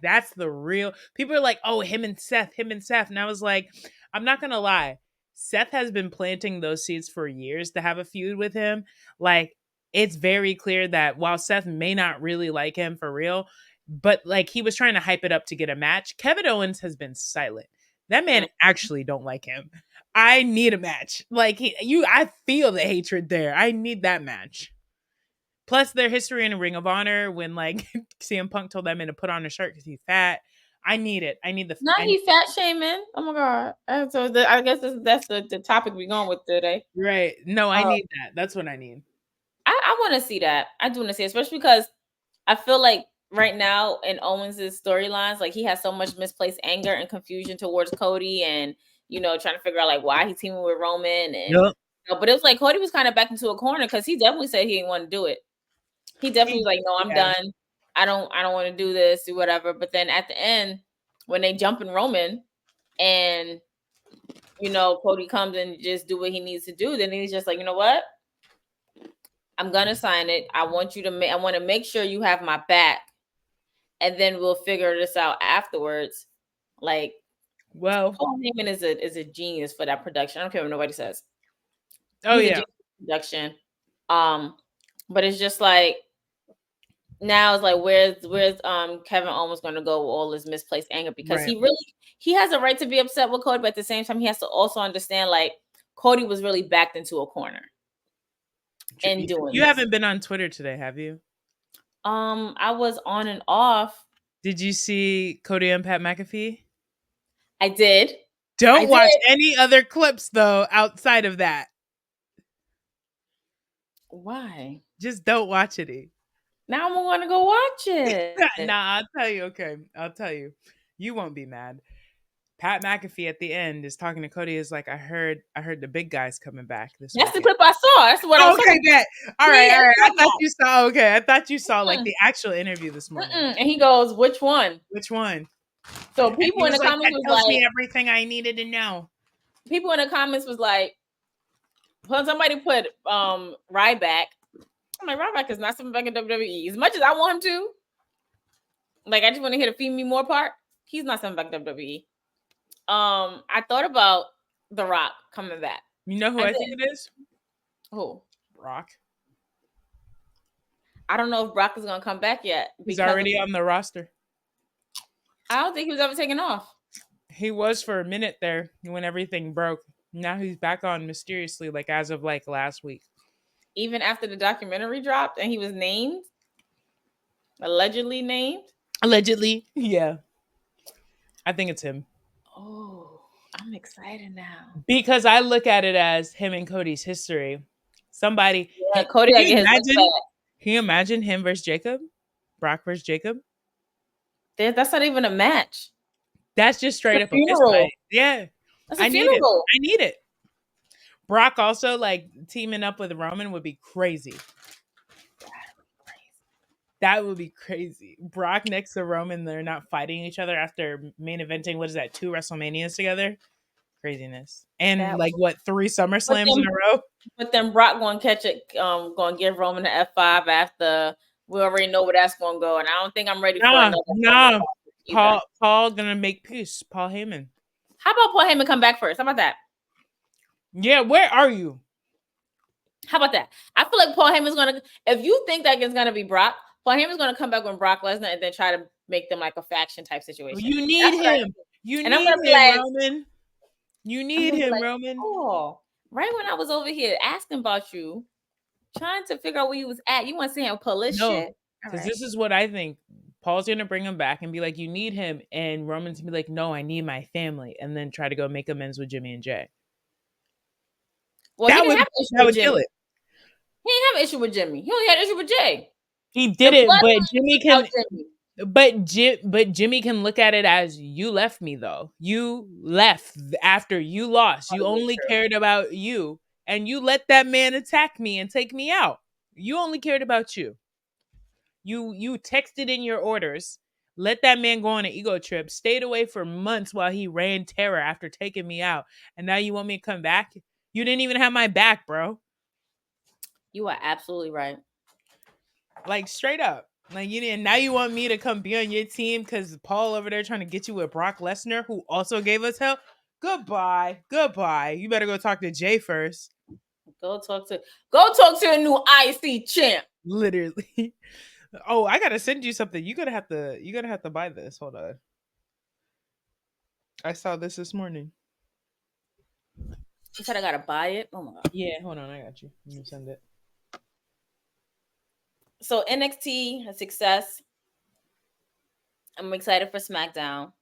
that's the real. People are like, oh, him and Seth. And I was like, I'm not gonna lie. Seth has been planting those seeds for years to have a feud with him. Like, it's very clear that while Seth may not really like him for real, but like he was trying to hype it up to get a match, Kevin Owens has been silent. That man actually don't like him. I need a match. Like I feel the hatred there. I need that match. Plus their history in Ring of Honor when like CM Punk told that man to put on a shirt because he's fat. I need it. I need the. Not he fat shaming. Oh my god. So I guess that's the topic we're going with today. Right. No, I need that. That's what I need. I want to see that. I do want to see it, especially because I feel like right now in Owens' storylines, like he has so much misplaced anger and confusion towards Cody, and trying to figure out like why he's teaming with Roman, and but it was like Cody was kind of backed into a corner because he definitely said he didn't want to do it. He definitely was like, no, I'm done. I don't want to do this, do whatever. But then at the end, when they jump in Roman, and Cody comes and just do what he needs to do, then he's just like, you know what? I'm gonna sign it. I want you to I want to make sure you have my back, and then we'll figure this out afterwards. Like, well, Paul Heyman is a genius for that production. I don't care what nobody says. Oh, he's a production. But it's just like now it's like where's Kevin Owens going to go with all this misplaced anger, because he has a right to be upset with Cody, but at the same time he has to also understand like Cody was really backed into a corner. And doing you haven't been on Twitter today, have you? I was on and off. Did you see Cody and Pat McAfee? I did. Don't watch any other clips though outside of that. Why? Just don't watch it. Now I'm gonna go watch it. Nah, I'll tell you. Okay, I'll tell you. You won't be mad. Pat McAfee at the end is talking to Cody. Is like, I heard the big guy's coming back. That's the clip I saw. That's what I was talking about. All right. I thought you saw. Okay, I thought you saw like the actual interview this morning. And he goes, "Which one? Which one?" So people in the comments was tells me everything I needed to know. People in the comments was like, when somebody put Ryback, I'm like, Ryback is not something back in WWE. As much as I want him to, like, I just want to hear the feed me more part. He's not something back in WWE. I thought about The Rock coming back. You know who I think it is? Who? Brock. I don't know if Brock is gonna come back yet. He's already on the roster. I don't think he was ever taken off. He was for a minute there when everything broke. Now he's back on mysteriously, like as of like last week. Even after the documentary dropped and he was named, allegedly named. Allegedly, yeah. I think it's him. Oh, I'm excited now because I look at it as him and Cody's history. Somebody, Cody. Can you imagine him versus Jacob? Brock versus Jacob? That's not even a match. That's just straight up a fist fight. Yeah. That's a funeral. I need it. Brock also like teaming up with Roman would be crazy. That would be crazy. Brock next to Roman, they're not fighting each other after main eventing. What is that? 2 WrestleManias together? Craziness. And like what, 3 SummerSlams in a row? But then Brock going to catch it, going to give Roman an F5 after. We already know where that's going to go. And I don't think I'm ready for another. No. Paul gonna make peace. Paul Heyman. How about Paul Heyman come back first? How about that? Yeah, where are you? How about that? I feel like Paul Heyman's gonna. If you think that it's gonna be Brock, Paul Heyman's gonna come back with Brock Lesnar and then try to make them like a faction type situation. You need him. You need him, Roman. You need him, Roman. Oh, right when I was over here asking about you, trying to figure out where you was at, you want to see him pull this shit? Because this is what I think. Paul's gonna bring him back and be like, "You need him," and Roman's gonna be like, "No, I need my family," and then try to go make amends with Jimmy and Jay. Well, that would kill it. He didn't have an issue with Jimmy. He only had an issue with Jay. He didn't, but Jimmy can. But Jimmy can look at it as, you left me though. You left after you lost. You only cared about you, and you let that man attack me and take me out. You only cared about you. You texted in your orders, let that man go on an ego trip, stayed away for months while he ran terror after taking me out, and now you want me to come back? You didn't even have my back, bro. You are absolutely right. Like, straight up. Like, you didn't. Now you want me to come be on your team because Paul over there trying to get you with Brock Lesnar, who also gave us hell? Goodbye. You better go talk to Jay first. Go talk to a new IC champ. Literally. Oh, I gotta send you something. You're gonna have to buy this. Hold on. I saw this morning. You said I gotta buy it. Oh my god. Yeah, hold on. I got you. Let me send it. So NXT a success. I'm excited for SmackDown.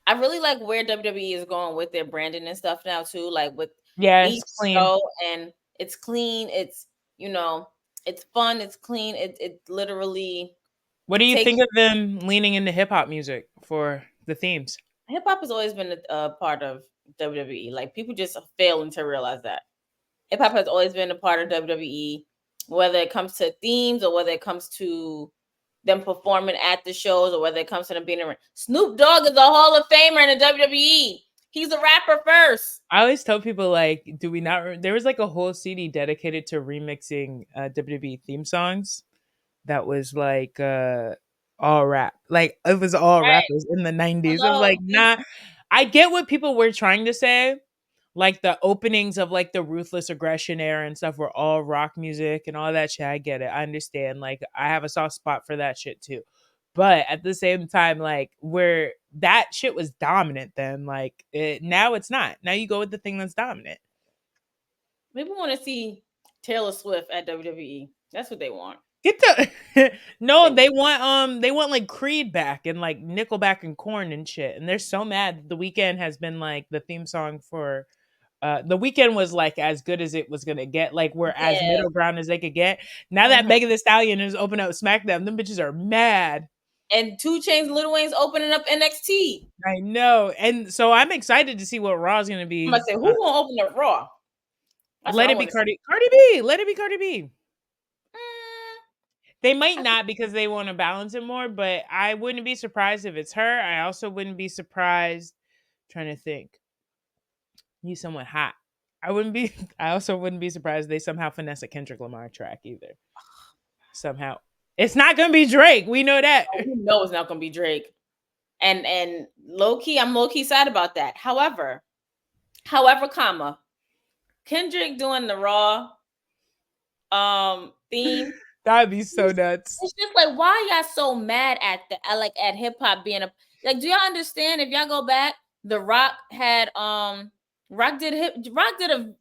I really like where WWE is going with their branding and stuff now too. Like with each it's clean. show, and it's clean. It's it's fun. It's clean. It literally. What do you think of them leaning into hip hop music for the themes? Hip hop has always been a part of WWE. Like people just failing to realize that hip hop has always been a part of WWE, whether it comes to themes or whether it comes to them performing at the shows or whether it comes to them being around. Snoop Dogg is a Hall of Famer in the WWE. He's a rapper first. I always tell people, like, do we not? There was like a whole CD dedicated to remixing WWE theme songs. That was like all rap. Like it was all rappers in the 90s. I was like, nah. I get what people were trying to say. Like the openings of like the Ruthless Aggression era and stuff were all rock music and all that shit. I get it. I understand. Like I have a soft spot for that shit too. But at the same time, like where that shit was dominant then, like now it's not. Now you go with the thing that's dominant. Maybe want to see Taylor Swift at WWE. That's what they want. Get the no, they want like Creed back and like Nickelback and Korn and shit. And they're so mad that The Weeknd has been like the theme song for The Weeknd was like as good as it was gonna get, like we're as middle ground as they could get. Now that Megan Thee Stallion has opened up SmackDown, them bitches are mad. And 2 Chainz, Lil Wayne's opening up NXT. I know, and so I'm excited to see what Raw's gonna be. I'm gonna say, who gonna open up Raw? Let it be Cardi B. Let it be Cardi B. They might not because they want to balance it more, but I wouldn't be surprised if it's her. I also wouldn't be surprised. Trying to think. Need someone hot. I also wouldn't be surprised if they somehow finesse a Kendrick Lamar track either. Somehow. It's not gonna be Drake. We know that. Oh, we know it's not gonna be Drake. And low-key, I'm low-key sad about that. However, comma, Kendrick doing the Raw theme. That'd be so nuts. It's just like, why y'all so mad at at hip hop being a like? Do y'all understand? If y'all go back, The Rock had Rock did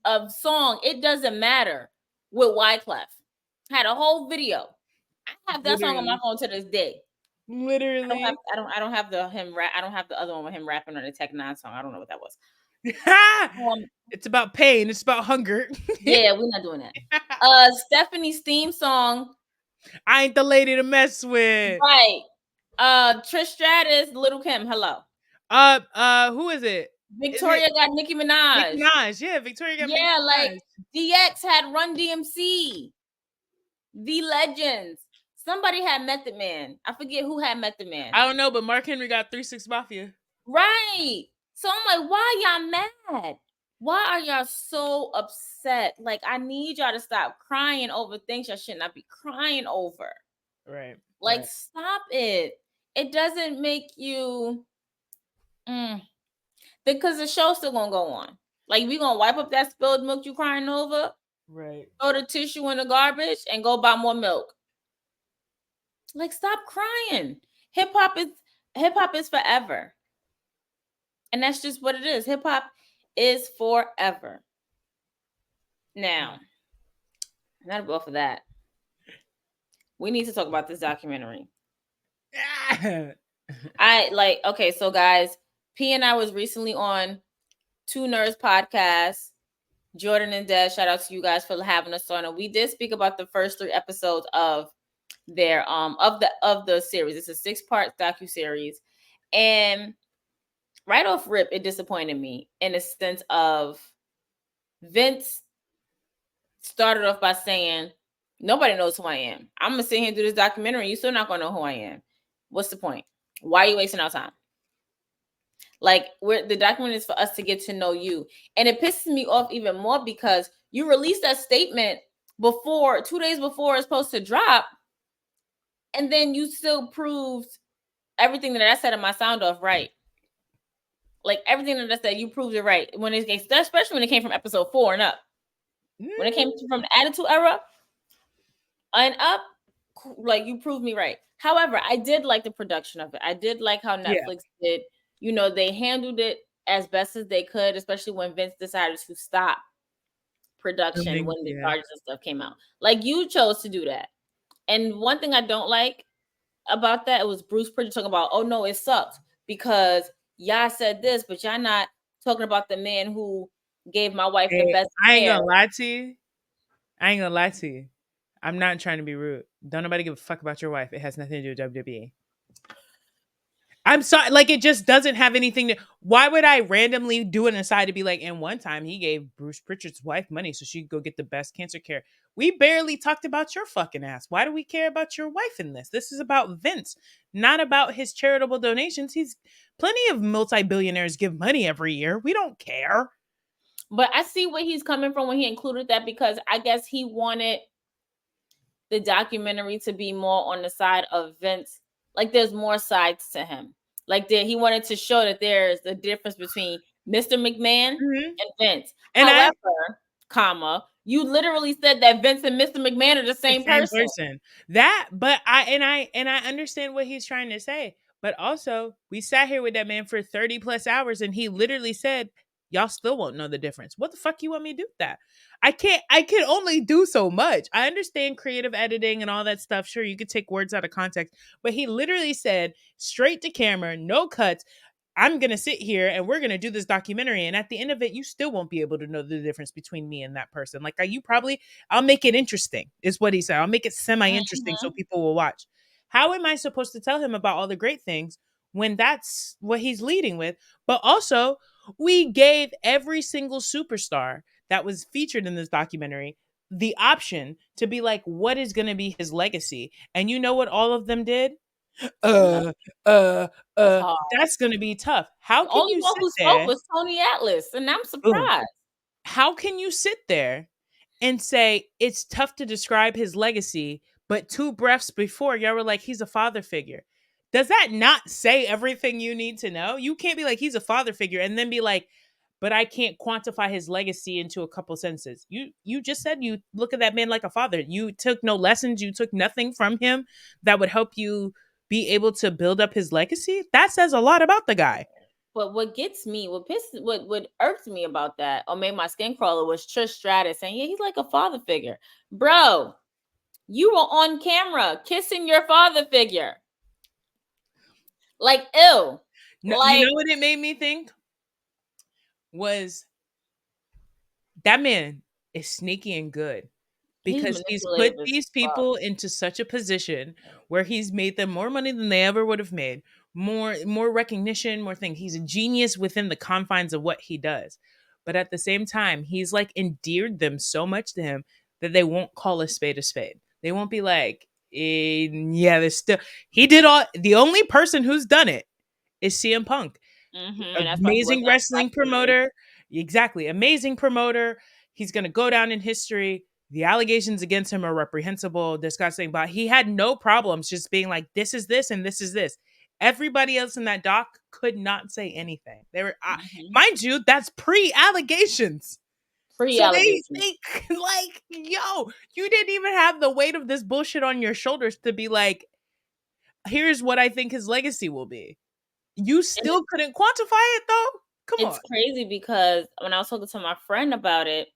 a song. It doesn't matter with Wyclef. Had a whole video. I have that song on my phone to this day. Literally, I don't have the him rap. I don't have the other one with him rapping on the Tech Nine song. I don't know what that was. It's about pain. It's about hunger. Yeah, we're not doing that. Stephanie's theme song. I ain't the lady to mess with. Right. Trish Stratus, Little Kim. Hello. Who is it? Victoria got Nicki Minaj. Nicki Minaj, yeah. Victoria got Nicki Minaj. Like DX had Run DMC. The Legends. Somebody had Method Man. I forget who had Method Man. I don't know, but Mark Henry got 3-6 Mafia. Right. So I'm like, why y'all mad? Why are y'all so upset? Like, I need y'all to stop crying over things y'all should not be crying over. Right. Like, stop it. It doesn't make you... Because the show's still gonna go on. Like, we gonna wipe up that spilled milk you crying over. Right. Throw the tissue in the garbage and go buy more milk. Like, stop crying. Hip hop is forever. And that's just what it is. Hip hop is forever. Now, not both of that. We need to talk about this documentary. Okay, so guys, P and I was recently on Two Nerds podcast. Jordan and Des, shout out to you guys for having us on. And we did speak about the first 3 episodes of their of the series. It's a 6-part docuseries. And right off rip, it disappointed me in a sense of Vince started off by saying, nobody knows who I am. I'm gonna sit here and do this documentary. You're still not gonna know who I am. What's the point? Why are you wasting our time? Like, the document is for us to get to know you. And it pisses me off even more because you released that statement 2 days before it's supposed to drop. And then you still proved everything that I said in my sound off right. Like, everything that I said, you proved it right. Especially when it came from episode 4 and up. When it came to from the Attitude Era and up, like you proved me right. However, I did like the production of it. I did like how Yeah. Netflix did. You know, they handled it as best as they could, especially when Vince decided to stop production when the Yeah. charges and stuff came out. Like you chose to do that. And one thing I don't like about that, it was Bruce Pritchard talking about, oh no, it sucks because y'all said this, but y'all not talking about the man who gave my wife the Hey, best I ain't care. gonna lie to you. I ain't gonna lie to you. I'm not trying to be rude. Don't nobody give a fuck about your wife. It has nothing to do with WWE. I'm sorry, like it just doesn't have anything to. Why would I randomly do an aside to be like, and one time he gave Bruce Pritchard's wife money so she could go get the best cancer care. We barely talked about your fucking ass. Why do we care about your wife in this? This is about Vince, not about his charitable donations. He's plenty of multi-billionaires give money every year. We don't care. But I see where he's coming from when he included that, because I guess he wanted the documentary to be more on the side of Vince. Like there's more sides to him. Like he wanted to show that there's a difference between Mr. McMahon Mhm. and Vince. And However, comma, you literally said that Vince and Mr. McMahon are the same same person. person. That, but I understand what he's trying to say. But also, we sat here with that man for 30 plus hours and he literally said, y'all still won't know the difference. What the fuck you want me to do with that? I can only do so much. I understand creative editing and all that stuff. Sure, you could take words out of context, but he literally said straight to camera, no cuts. I'm going to sit here and we're going to do this documentary. And at the end of it, you still won't be able to know the difference between me and that person. Like, you probably, I'll make it interesting, is what he said. I'll make it semi interesting so people will watch. How am I supposed to tell him about all the great things when that's what he's leading with? But also, we gave every single superstar that was featured in this documentary the option to be like, what is going to be his legacy? And you know what all of them did? No, uh, that's hard. that's going to be tough. How The can only you one sit who spoke there? was Tony Atlas, and I'm Boom. surprised. How can you sit there and say it's tough to describe his legacy, but 2 breaths before y'all were like, he's a father figure? Does that not say everything you need to know? You can't be like, he's a father figure, and then be like, but I can't quantify his legacy into a couple sentences. You just said you look at that man like a father. You took no lessons, you took nothing from him that would help you be able to build up his legacy. That says a lot about the guy. But what gets me, what irks me about that, or made my skin crawler, was Trish Stratus saying, "Yeah, he's like a father figure, bro. You were on camera kissing your father figure, like ew." No, you Like know what it made me think was that man is sneaky and good he's because he's put manipulative as these fuck. people into such a position where he's made them more money than they ever would have made, more recognition, more things. He's a genius within the confines of what he does. But at the same time, he's like endeared them so much to him that they won't call a spade a spade. They won't be like, yeah, there's still he did all the only person who's done it is CM Punk. And that's why he Amazing wasn't on wrestling Black TV. promoter. Exactly. Amazing promoter. He's going to go down in history. The allegations against him are reprehensible, disgusting, but he had no problems just being like, this is this and this is this. Everybody else in that doc could not say anything. They were, mind you, that's pre-allegations. So Pre-allegations. they like, yo, you didn't even have the weight of this bullshit on your shoulders to be like, here's what I think his legacy will be. You still couldn't quantify it though? Come on. It's crazy because when I was talking to my friend about it,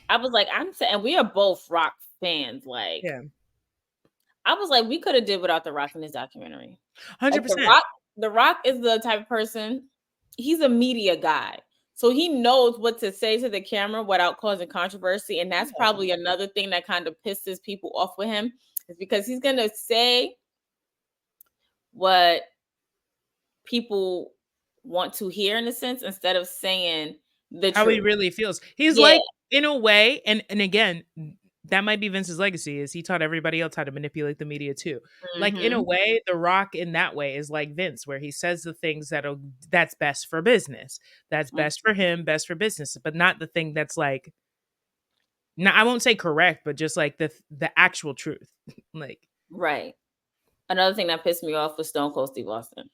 I was like, I'm saying we are both Rock fans. Like, Yeah. I was like, we could have did without The Rock in this documentary. Like 100%. The Rock is the type of person, he's a media guy. So he knows what to say to the camera without causing controversy. And that's probably another thing that kind of pisses people off with him, is because he's gonna say what people want to hear in a sense instead of saying the How he truth. really feels. He's Yeah. like, in a way, and again, that might be Vince's legacy, is he taught everybody else how to manipulate the media too. Like, in a way, The Rock in that way is like Vince, where he says the things that's best for business. That's best for him, best for business, but not the thing that's like, no, I won't say correct, but just like the actual truth. Like, Right. Another thing that pissed me off was Stone Cold Steve Austin.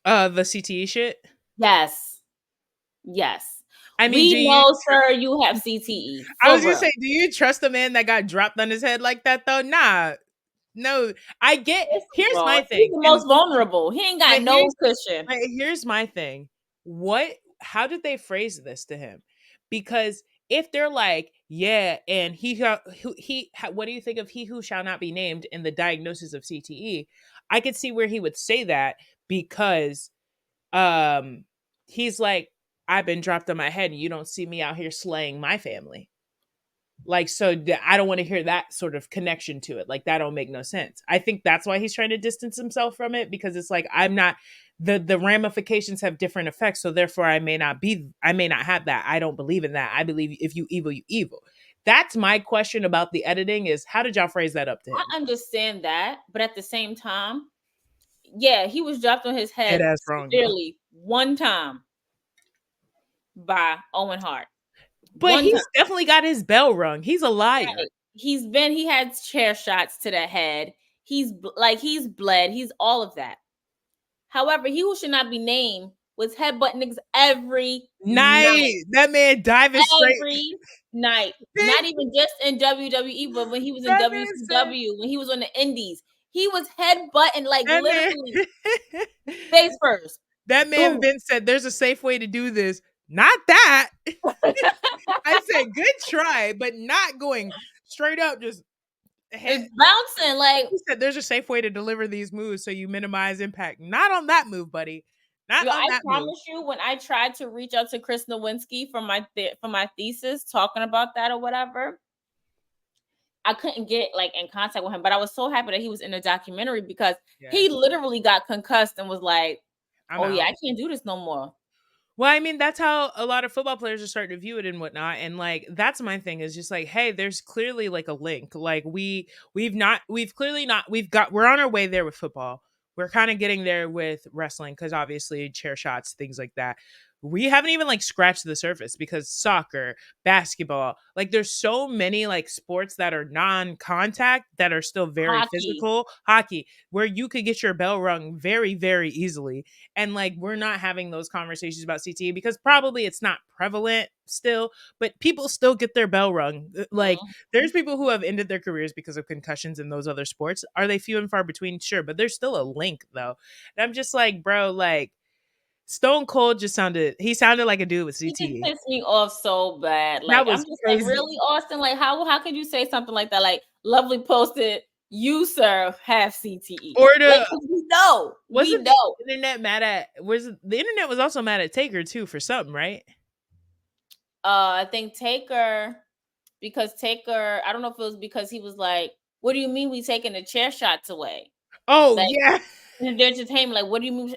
the CTE shit. Yes. I mean, do We you? know, sir, you have CTE. I For was gonna real. say, do you trust a man that got dropped on his head like that though? Nah, no. I get. Listen, Here's bro, my he's thing, the and most vulnerable. He ain't got but no cushion. here's my thing. What? How did they phrase this to him? Because if they're like, yeah, and what do you think of he who shall not be named in the diagnosis of CTE? I could see where he would say that because um he's like, I've been dropped on my head and you don't see me out here slaying my family. Like, so I don't want to hear that sort of connection to it. Like, that don't make no sense. I think that's why he's trying to distance himself from it, because it's like, I'm not, the ramifications have different effects. So therefore I may not have that. I don't believe in that. I believe if you evil, you evil. That's my question about the editing, is how did y'all phrase that up to him? I understand that, but at the same time, yeah, he was dropped on his Dead head ass wrong though. severely one time by Owen Hart. But One time. he's definitely got his bell rung. He's a liar. Right. He had chair shots to the head. He's bled. He's all of that. However, he who should not be named was headbutting niggas every night. Night. That man diving straight. Every night. Not even just in WWE, but when he was in That man said, WCW, when he was on the indies, he was headbutting like that literally man, face first. that man Boom. Vince said, there's a safe way to do this. Not that. I said, good try, but not going straight up, just It's bouncing like. He said, there's a safe way to deliver these moves so you minimize impact. Not on that move, buddy. Not Yo, on I that move. promise you, when I tried to reach out to Chris Nowinski for my thesis, talking about that or whatever, I couldn't get like in contact with him. But I was so happy that he was in the documentary, because he literally got concussed and was like, I'm "Oh out. yeah, I can't do this no more." Well, I mean, that's how a lot of football players are starting to view it and whatnot. And like, that's my thing, is just like, hey, there's clearly like a link. Like we're on our way there with football. We're kind of getting there with wrestling, because obviously chair shots, things like that. We haven't even like scratched the surface, because soccer, basketball, like there's so many like sports that are non-contact that are still very physical. Hockey, where you could get your bell rung very, very easily. And like, we're not having those conversations about CTE because probably it's not prevalent still, but people still get their bell rung. Like, there's people who have ended their careers because of concussions in those other sports. Are they few and far between? Sure, but there's still a link though. And I'm just like, bro, like, Stone Cold sounded like a dude with He just CTE. pissed me off so bad. That Like, was I'm just crazy. like, really, Austin? Like, how could you say something like that? Like, Lovely posted, "You, sir, have CTE." Or Like, we know. We know. The internet mad at? The internet was also mad at Taker too for something, right? I think Taker, I don't know if it was because he was like, "What do you mean we taking the chair shots away?" Oh, like, yeah. And they're just like, "What do you mean?"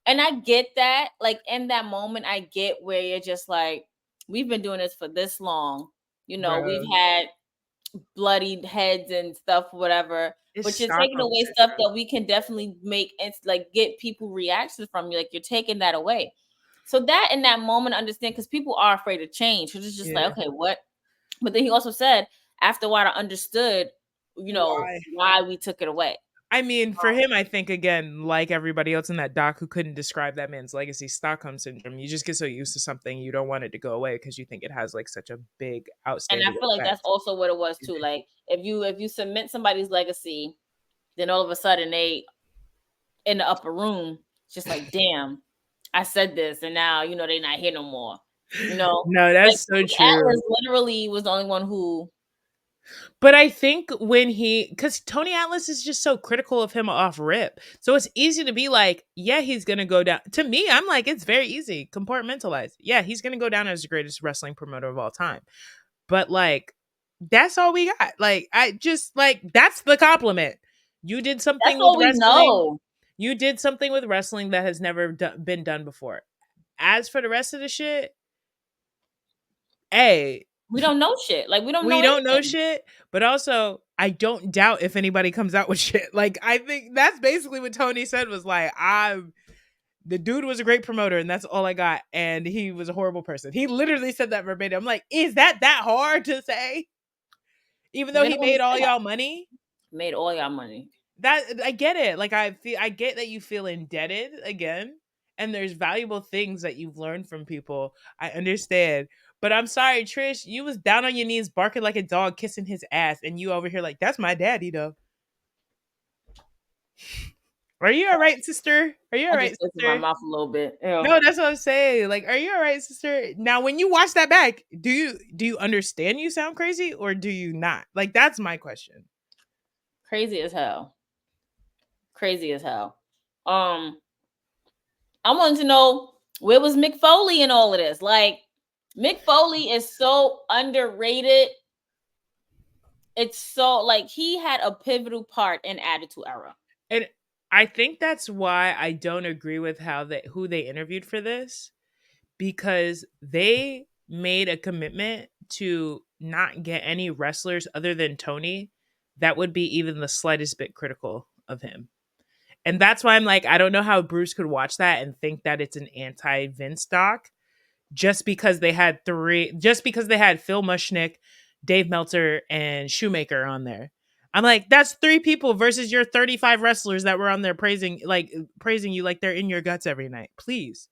And I get that. Like, in that moment, I get where you're just like, we've been doing this for this long. We've had bloodied heads and stuff, whatever. But you're taking away stuff that we can definitely make and like get people reactions from you. Like, you're taking that away. So that in that moment, understand, because people are afraid of change. Because it's just like, okay, what? But then he also said, after a while, I understood, why we took it away. I mean, for him, I think, again, like everybody else in that doc who couldn't describe that man's legacy, Stockholm syndrome, you just get so used to something, you don't want it to go away because you think it has like such a big outstanding And I feel like that's also what it was too. Like, if you submit somebody's legacy, then all of a sudden they in the upper room, just like, damn, I said this, and now they're not here no more. No, that's so true. Atlas literally was the only one who. But I think because Tony Atlas is just so critical of him off rip. So it's easy to be like, yeah, he's going to go down. To me, I'm like, it's very easy. Compartmentalize. Yeah, he's going to go down as the greatest wrestling promoter of all time. But like, that's all we got. Like, I just like, that's the compliment. You did something with wrestling. Know. You did something with wrestling that has never been done before. As for the rest of the shit, hey, we don't know shit. Like, we don't know shit, but also I don't doubt if anybody comes out with shit. Like, I think that's basically what Tony said, was like, the dude was a great promoter and that's all I got. And he was a horrible person. He literally said that verbatim. I'm like, is that hard to say? Even though he made all y'all money? Made all y'all money. That I get it. Like, I get that you feel indebted again. and there's valuable things that you've learned from people. I understand. But I'm sorry, Trish, you was down on your knees barking like a dog, kissing his ass, and you over here like, that's my daddy though. Are you all right, sister? Are you all I right, just opened my sister? mouth a little bit. Ew. No, that's what I'm saying. Like, are you all right, sister? Now, when you watch that back, do you understand you sound crazy or do you not? Like, that's my question. Crazy as hell. Crazy as hell. I wanted to know, where was Mick Foley in all of this? Like, Mick Foley is so underrated. It's so, like, he had a pivotal part in Attitude Era. And I think that's why I don't agree with who they interviewed for this, because they made a commitment to not get any wrestlers other than Tony that would be even the slightest bit critical of him. And that's why I'm like, I don't know how Bruce could watch that and think that it's an anti-Vince doc just because they had Phil Mushnick, Dave Meltzer, and Shoemaker on there. I'm like, that's 3 people versus your 35 wrestlers that were on there praising you like they're in your guts every night. Please.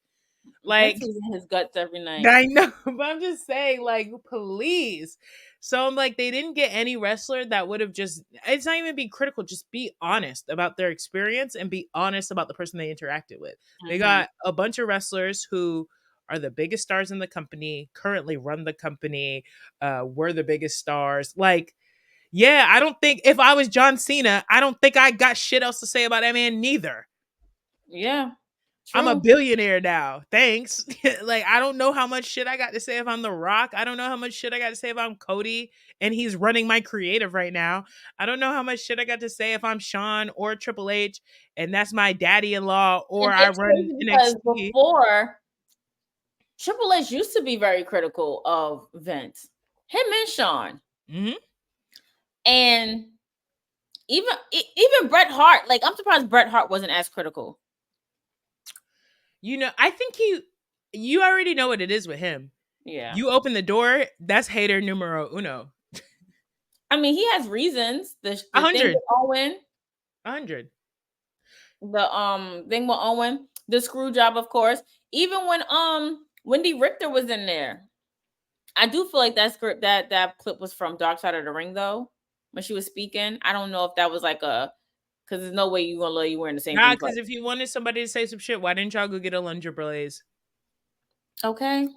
Like, Vince is in his guts every night. I know, but I'm just saying, like, please. So I'm like, they didn't get any wrestler that would have just, it's not even be critical, just be honest about their experience and be honest about the person they interacted with. They got a bunch of wrestlers who are the biggest stars in the company, currently run the company, were the biggest stars. Like, yeah, I don't think, if I was John Cena, I don't think I got shit else to say about that man neither. Yeah. True. I'm a billionaire now. Thanks. Like, I don't know how much shit I got to say if I'm The Rock. I don't know how much shit I got to say if I'm Cody and he's running my creative right now. I don't know how much shit I got to say if I'm Sean or Triple H and that's my daddy-in-law, or I run because NXT. before, Triple H used to be very critical of Vince, him and Sean. Mm-hmm. And even Bret Hart, like, I'm surprised Bret Hart wasn't as critical. You know, I think you already know what it is with him. Yeah. You open the door, that's hater numero uno. I mean, he has reasons. The 100. thing with Owen. 100. The thing with Owen, the screw job, of course. Even when Wendy Richter was in there. I do feel like that clip was from Dark Side of the Ring, though, when she was speaking. I don't know if that was like because there's no way you're gonna let you wearing the same thing. Because if you wanted somebody to say some shit, why didn't y'all go get a Alundra Blaze? Okay.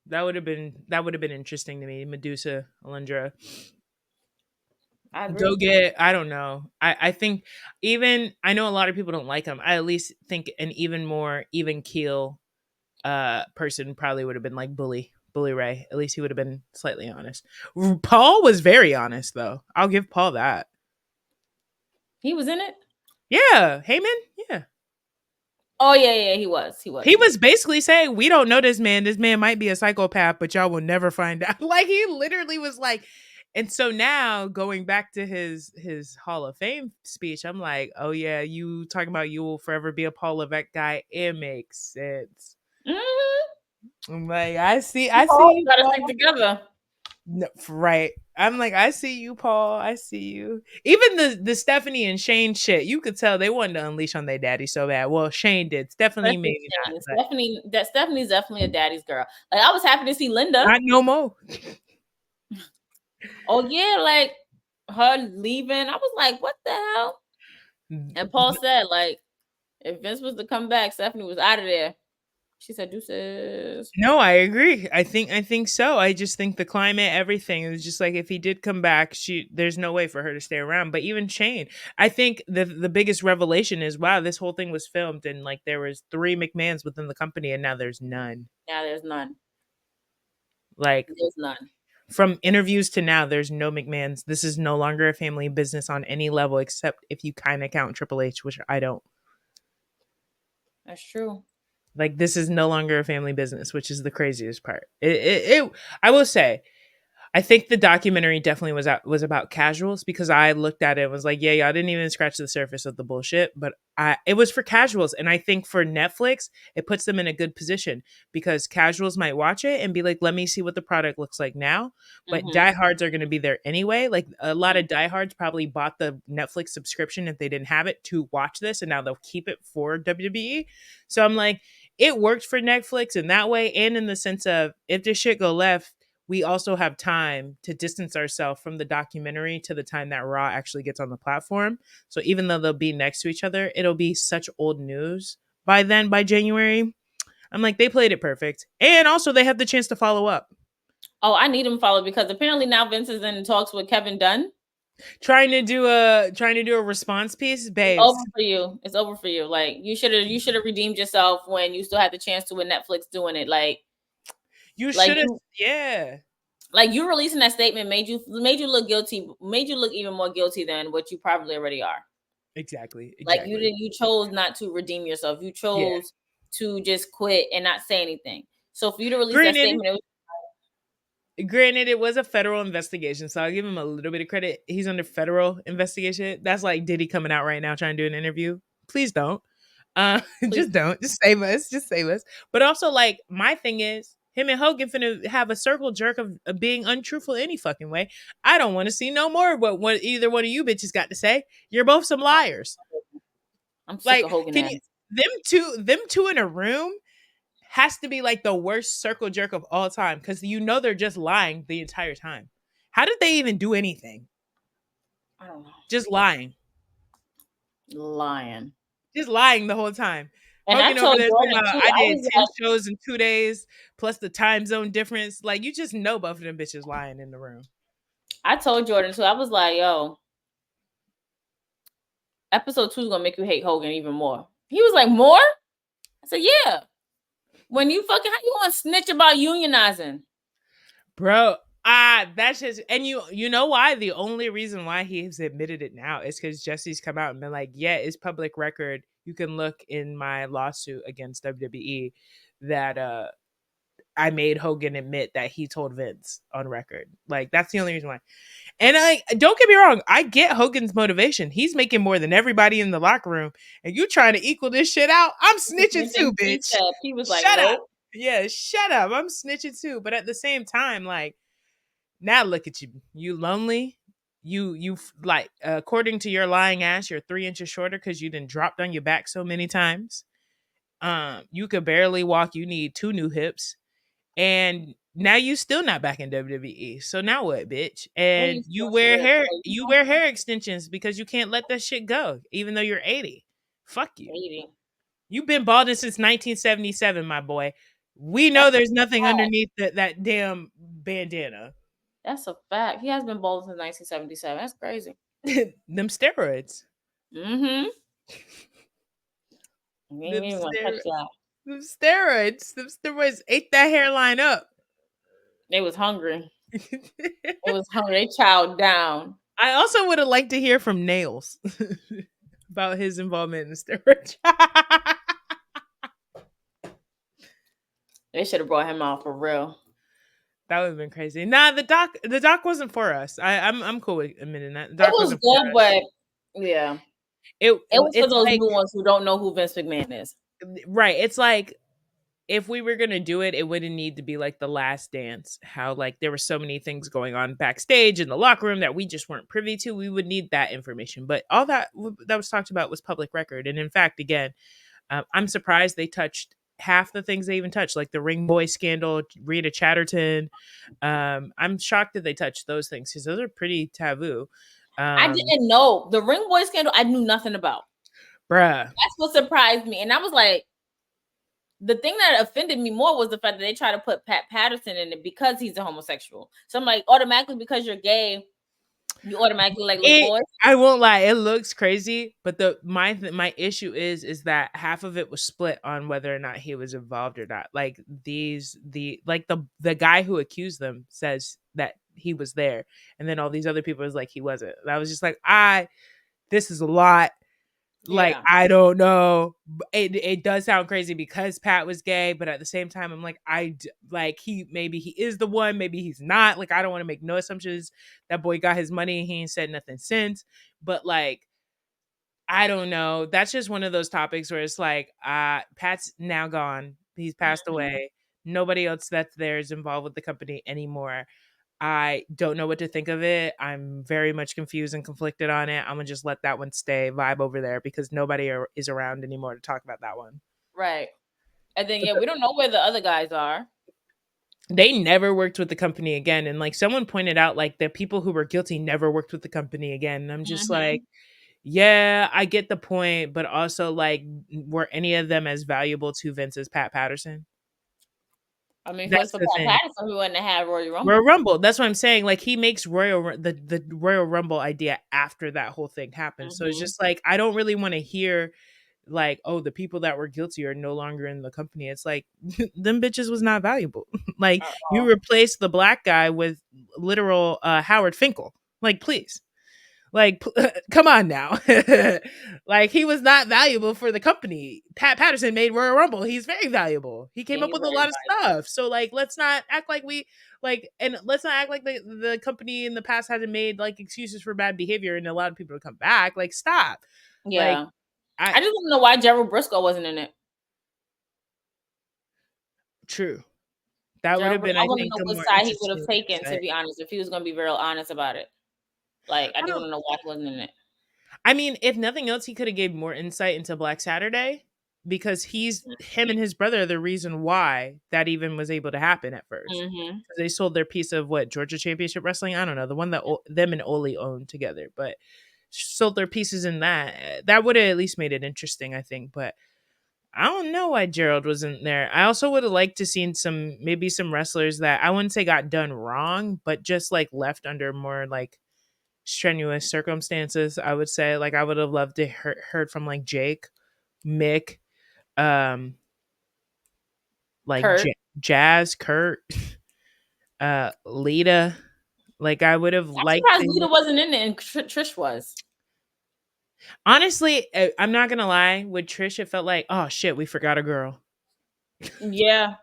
That would have been interesting to me. Medusa, Alundra. Go get, I don't know. I think even, I know a lot of people don't like him. I at least think an even more even keel person probably would have been like Bully Ray. At least he would have been slightly honest. Paul was very honest though. I'll give Paul that. He was in it? Yeah. Heyman? Yeah. Oh, yeah, he was. He was basically saying, we don't know this man. This man might be a psychopath, but y'all will never find out. Like, he literally was like, and so now going back to his Hall of Fame speech, I'm like, oh yeah, you talking about you will forever be a Paul Levesque guy. It makes sense. Mm-hmm. I'm like, I see you gotta stick together. No, right. I'm like, I see you, Paul. I see you. Even the Stephanie and Shane shit, you could tell they wanted to unleash on their daddy so bad. Well, Shane did. Stephanie maybe not. Stephanie's definitely a daddy's girl. Like, I was happy to see Linda. Not no more. Oh yeah, like her leaving. I was like, what the hell? And Paul said, like, if Vince was to come back, Stephanie was out of there. She said, deuces. No, I agree. I think so. I just think the climate, everything, it was just like, if he did come back, there's no way for her to stay around. But even Shane, I think the biggest revelation is, wow, this whole thing was filmed and like there was 3 McMahons within the company and now there's none. Now there's none. Like, there's none. From interviews to now, there's no McMahons. This is no longer a family business on any level, except if you kind of count Triple H, which I don't. That's true. Like, this is no longer a family business, which is the craziest part. I will say, I think the documentary definitely was about casuals, because I looked at it and was like, yeah, y'all didn't even scratch the surface of the bullshit. But it was for casuals, and I think for Netflix, it puts them in a good position, because casuals might watch it and be like, let me see what the product looks like now. But Mm-hmm. diehards are going to be there anyway. Like a lot of diehards probably bought the Netflix subscription if they didn't have it to watch this, and now they'll keep it for WWE. So I'm like, it worked for Netflix in that way, and in the sense of if this shit go left, we also have time to distance ourselves from the documentary to the time that Raw actually gets on the platform. So even though they'll be next to each other, it'll be such old news by then, by January. I'm like, they played it perfect. And also they have the chance to follow up. Oh, I need him followed, because apparently now Vince is in talks with Kevin Dunn. Trying to do a response piece, babes. It's over for you. It's over for you. Like you should have redeemed yourself when you still had the chance to with Netflix doing it. Like You like should have, yeah. Like you releasing that statement made you look guilty, made you look even more guilty than what you probably already are. Exactly. Like you chose not to redeem yourself. You chose to just quit and not say anything. So for you to release that statement, Granted, it was a federal investigation, so I'll give him a little bit of credit. He's under federal investigation. That's like Diddy coming out right now trying to do an interview. Please don't. Just don't. Just save us. Just save us. But also, like, my thing is, him and Hogan finna have a circle jerk of being untruthful any fucking way. I don't want to see no more of what either one of you bitches got to say. You're both some liars. I'm sick Like, of Hogan. can you them two in a room has to be like the worst circle jerk of all time, because they're just lying the entire time. How did they even do anything? I don't know. Just lying. Just lying the whole time. And Hogan I told over there Jordan about, too, I did 10 shows in 2 days plus the time zone difference. Like, you just know both of them bitches lying in the room. I told Jordan too. I was like, yo, episode 2 is gonna make you hate Hogan even more. He was like, more? I said, yeah. When you fucking, how you gonna snitch about unionizing? Bro, that's just, and you know why? The only reason why he's admitted it now is because Jesse's come out and been like, yeah, it's public record. You can look in my lawsuit against WWE that I made Hogan admit that he told Vince on record. Like, that's the only reason why. And I don't get me wrong, I get Hogan's motivation. He's making more than everybody in the locker room, and you trying to equal this shit out. I'm snitching too, bitch. He was like, shut nope. up. Yeah, shut up. I'm snitching too. But at the same time, like, now look at you. You lonely. You like, according to your lying ass, you're 3 inches shorter because you done dropped on your back so many times. You could barely walk. You need 2 new hips. And now you still not back in WWE. So now what, bitch? And you wear hair extensions because you can't let that shit go, even though you're 80. Fuck you. 80. You've been balding since 1977, my boy. We know there's nothing underneath that damn bandana. That's a fact. He has been balding since 1977. That's crazy. Them steroids. Mm-hmm. Them steroids ate that hairline up. They was hungry. It was hungry. They chowed down. I also would have liked to hear from Nails about his involvement in the steroid. They should have brought him out for real. That would have been crazy. Nah, the doc wasn't for us. I'm cool with admitting that. The doc it was good, but yeah. It was for those new ones who don't know who Vince McMahon is. Right. It's like, if we were gonna do it, it wouldn't need to be like The Last Dance. How like there were so many things going on backstage in the locker room that we just weren't privy to. We would need that information. But all that was talked about was public record. And in fact, again, I'm surprised they touched half the things they even touched, like the Ring Boy scandal, Rita Chatterton. I'm shocked that they touched those things because those are pretty taboo. I didn't know the Ring Boy scandal. I knew nothing about. Bruh. That's what surprised me. And I was like, the thing that offended me more was the fact that they try to put Pat Patterson in it because he's a homosexual. So I'm like, automatically because you're gay, you automatically like little boys. I won't lie, it looks crazy, but my issue is that half of it was split on whether or not he was involved or not. Like the guy who accused them says that he was there, and then all these other people was like he wasn't. And I was just like, this is a lot. Like, Yeah. I don't know. It does sound crazy because Pat was gay, but at the same time, I'm like, like, maybe he is the one, maybe he's not. Like, I don't want to make no assumptions. That boy got his money and he ain't said nothing since. But like, I don't know. That's just one of those topics where it's like, Pat's now gone. He's passed Mhm. away. Nobody else that's there is involved with the company anymore. I don't know what to think of it. I'm very much confused and conflicted on it. I'm gonna just let that one stay vibe over there because nobody is around anymore to talk about that one. Right. And then we don't know where the other guys are. They never worked with the company again, and like someone pointed out, like the people who were guilty never worked with the company again. And I'm just like, Mhm. yeah, I get the point, but also like, were any of them as valuable to Vince as Pat Patterson? I mean, if it was That's for the Pat thing. Patterson, we wouldn't have had Royal Royal Rumble. Rumble. That's what I'm saying. Like he makes the Royal Rumble idea after that whole thing happened. So it's Mhm. just like I don't really want to hear like, oh, the people that were guilty are no longer in the company. It's like them bitches was not valuable. Like you Uh-oh. replaced the black guy with literal Howard Finkel. Like please. Like, come on now. Like, he was not valuable for the company. Pat Patterson made Royal Rumble. He's very valuable. He came Yeah, up he's with a very lot of valuable. stuff. So, like, let's not act like and let's not act like the company in the past hasn't made like excuses for bad behavior and allowed people to come back. Like, stop. Like, Yeah. I I just don't know why Gerald Briscoe wasn't in it. true. That would Gerald, have been, I I want to think, know a which more side he would have interesting taken, to insight. be honest, if he was going to be real honest about it. Like, I I just don't want to know why he wasn't in it. I mean, if nothing else, he could have gave more insight into Black Saturday because him and his brother are the reason why that even was able to happen at first. Mm-hmm. 'Cause they sold their piece of what Georgia Championship Wrestling. I don't know the one that them and Oli owned together, but sold their pieces in that. That would have at least made it interesting, I think. But I don't know why Gerald wasn't there. I also would have liked to seen maybe some wrestlers that I wouldn't say got done wrong, but just like left under more like strenuous circumstances. I would say like I would have loved to heard from like Jake, Mick, um, like Kurt. Jazz, Kurt, Lita. Like I would have I'm liked surprised to Lita wasn't in it and Trish was. honestly, I'm not gonna lie, with Trish it felt like, oh shit, we forgot a girl. Yeah.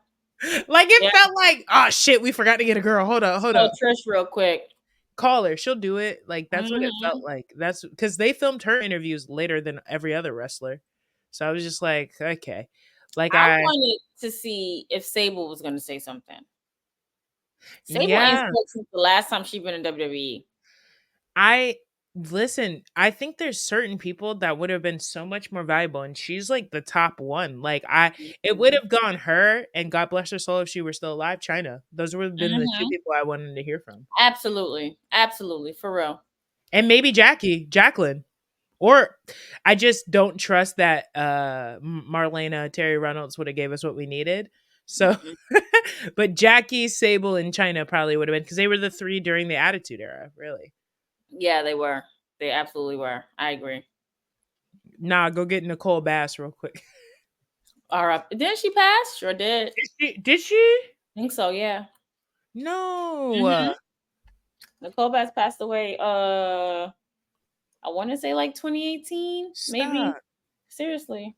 Like it Yeah. felt like, oh shit, we forgot to get a girl. Hold up, hold So up. Trish real quick. Call her, she'll do it. Like that's what it felt Mm-hmm. like. That's because they filmed her interviews later than every other wrestler. So I was just like, okay. Like I wanted to see if Sable was going to say something. Sable ain't yeah. spoke since the last time she been in WWE. I listen, I think there's certain people that would have been so much more valuable and she's like the top one. Like it would Mhm. have gone her and God bless her soul if she were still alive, China. Those would have been the two Mhm. people I wanted to hear from. Absolutely. Absolutely. For real. And maybe Jacqueline. Or I just don't trust that Marlena Terry Reynolds would have gave us what we needed. So Mm-mm. but Jackie, Sable, and China probably would have been because they were the three during the Attitude Era, really. Yeah, they were. They absolutely were. I agree. Nah, go get Nicole Bass real quick. All right. Didn't she pass? Sure did. Did she? I think so, yeah. No. Mm-hmm. Nicole Bass passed away, I want to say like 2018, maybe. Stop. Seriously.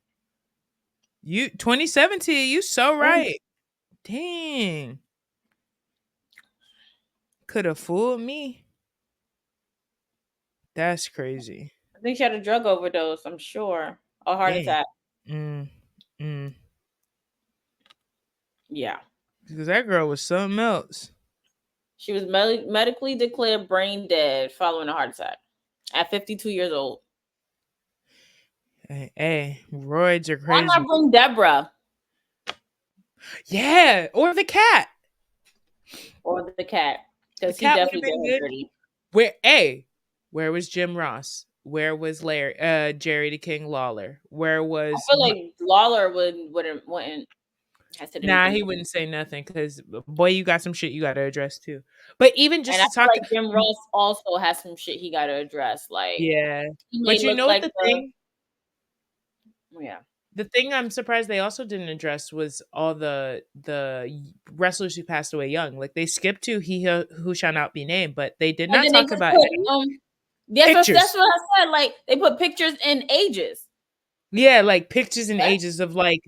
You 2017, you so Yeah. right. Dang. Could have fooled me. That's crazy. I think she had a drug overdose, I'm sure. A heart Dang. attack. Mm, mm. Yeah. Because that girl was something else. She was medically declared brain dead following a heart attack at 52 years old. Hey, roids are Why crazy. not bring Deborah Yeah, or the cat. or the cat? The Because he cat would have definitely been did her good. dirty. Where was Jim Ross? Where was Jerry the King Lawler? Where I was feel like Lawler wouldn't have said Nah, anything. he wouldn't say nothing because boy, you got some shit you got to address too. But even And just I to feel talk, like Jim Ross also has some shit he got to address. Like, yeah. he But may you look know what like yeah. the thing I'm surprised they also didn't address was all the wrestlers who passed away young. Like they skipped to who shall not be named, but they did And not then they talk just about put any that's pictures. what I said. Like, they put pictures in ages. Yeah, like pictures and What? ages of like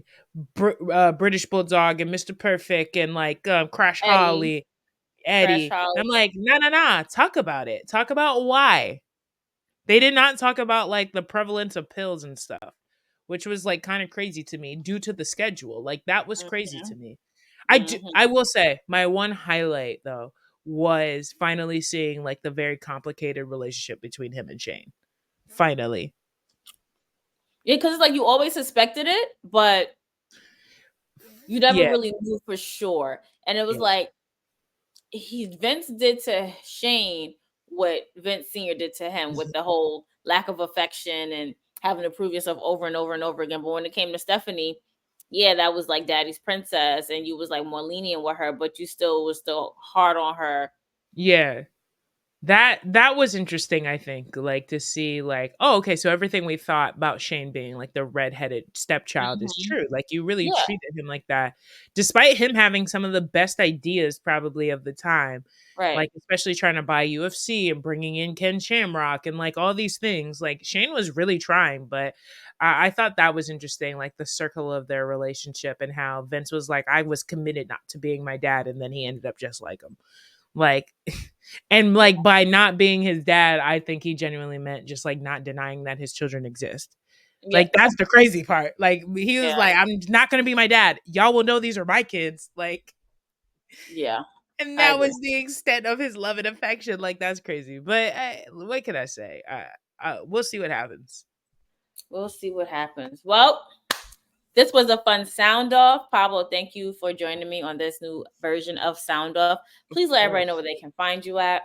British Bulldog and Mr. Perfect and like Crash Eddie, Holly, Crash Eddie. And Holly. I'm like, nah, nah, nah. Talk about it. Talk about why. They did not talk about like the prevalence of pills and stuff, which was like kind of crazy to me due to the schedule. Like that was crazy Hmm. to me. Hmm. I will say my one highlight though was finally seeing like the very complicated relationship between him and Shane. Finally. Yeah, because it's like you always suspected it, but you never Yeah. really knew for sure. And it was Yeah. like Vince did to Shane what Vince Sr. did to him with the whole lack of affection and having to prove yourself over and over and over again. But when it came to Stephanie, yeah, that was like daddy's princess, and you was like more lenient with her, but you still was still hard on her. Yeah. That was interesting, I think, like to see like, oh, okay, so everything we thought about Shane being like the redheaded stepchild is Hmm. true. Like you really Yeah, treated him like that, despite him having some of the best ideas probably of the time, right. like especially trying to buy UFC and bringing in Ken Shamrock and like all these things. Like Shane was really trying, but I thought that was interesting, like the circle of their relationship and how Vince was like, I was committed not to being my dad, and then he ended up just like him. Like, and Yeah, like by not being his dad, I think he genuinely meant just like not denying that his children exist. yeah, Like that's the crazy part. Like he was yeah, like, I'm not gonna be my dad. Y'all will know these are my kids. Like, yeah. and I that agree. was the extent of his love and affection. Like that's crazy. But what can I say? We'll see what happens. We'll see what happens. Well, this was a fun sound off. Pablo, thank you for joining me on this new version of Sound Off. Of Please let everybody know course. where they can find you at.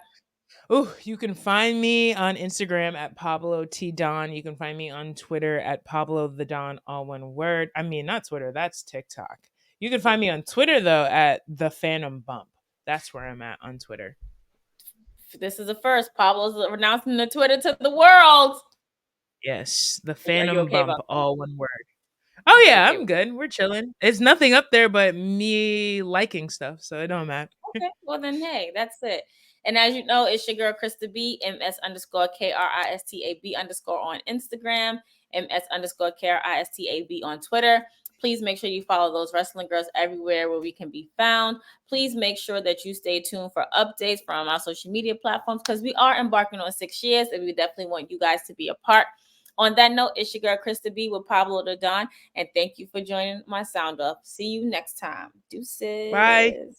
Oh, you can find me on Instagram at Pablo T Don. You can find me on Twitter at Pablo The Don, all one word. I mean, not Twitter, that's TikTok. You can find me on Twitter though at The Phantom Bump. That's where I'm at on Twitter. This is the first. Pablo's announcing the Twitter to the world. Yes, The Are you Phantom okay Bump, about that? all one word. Oh You're yeah, okay I'm with that? good. We're chilling. It's nothing up there but me liking stuff, so it don't matter. Okay. Well then, hey, that's it. And as you know, it's your girl Krista B, MS_KRISTAB_ on Instagram, MS_KRISTAB on Twitter. Please make sure you follow those wrestling girls everywhere where we can be found. Please make sure that you stay tuned for updates from our social media platforms because we are embarking on 6 years and we definitely want you guys to be a part. On that note, it's your girl Krista B with Pablo The Don, and thank you for joining my sound off. See you next time. Bye. Deuces.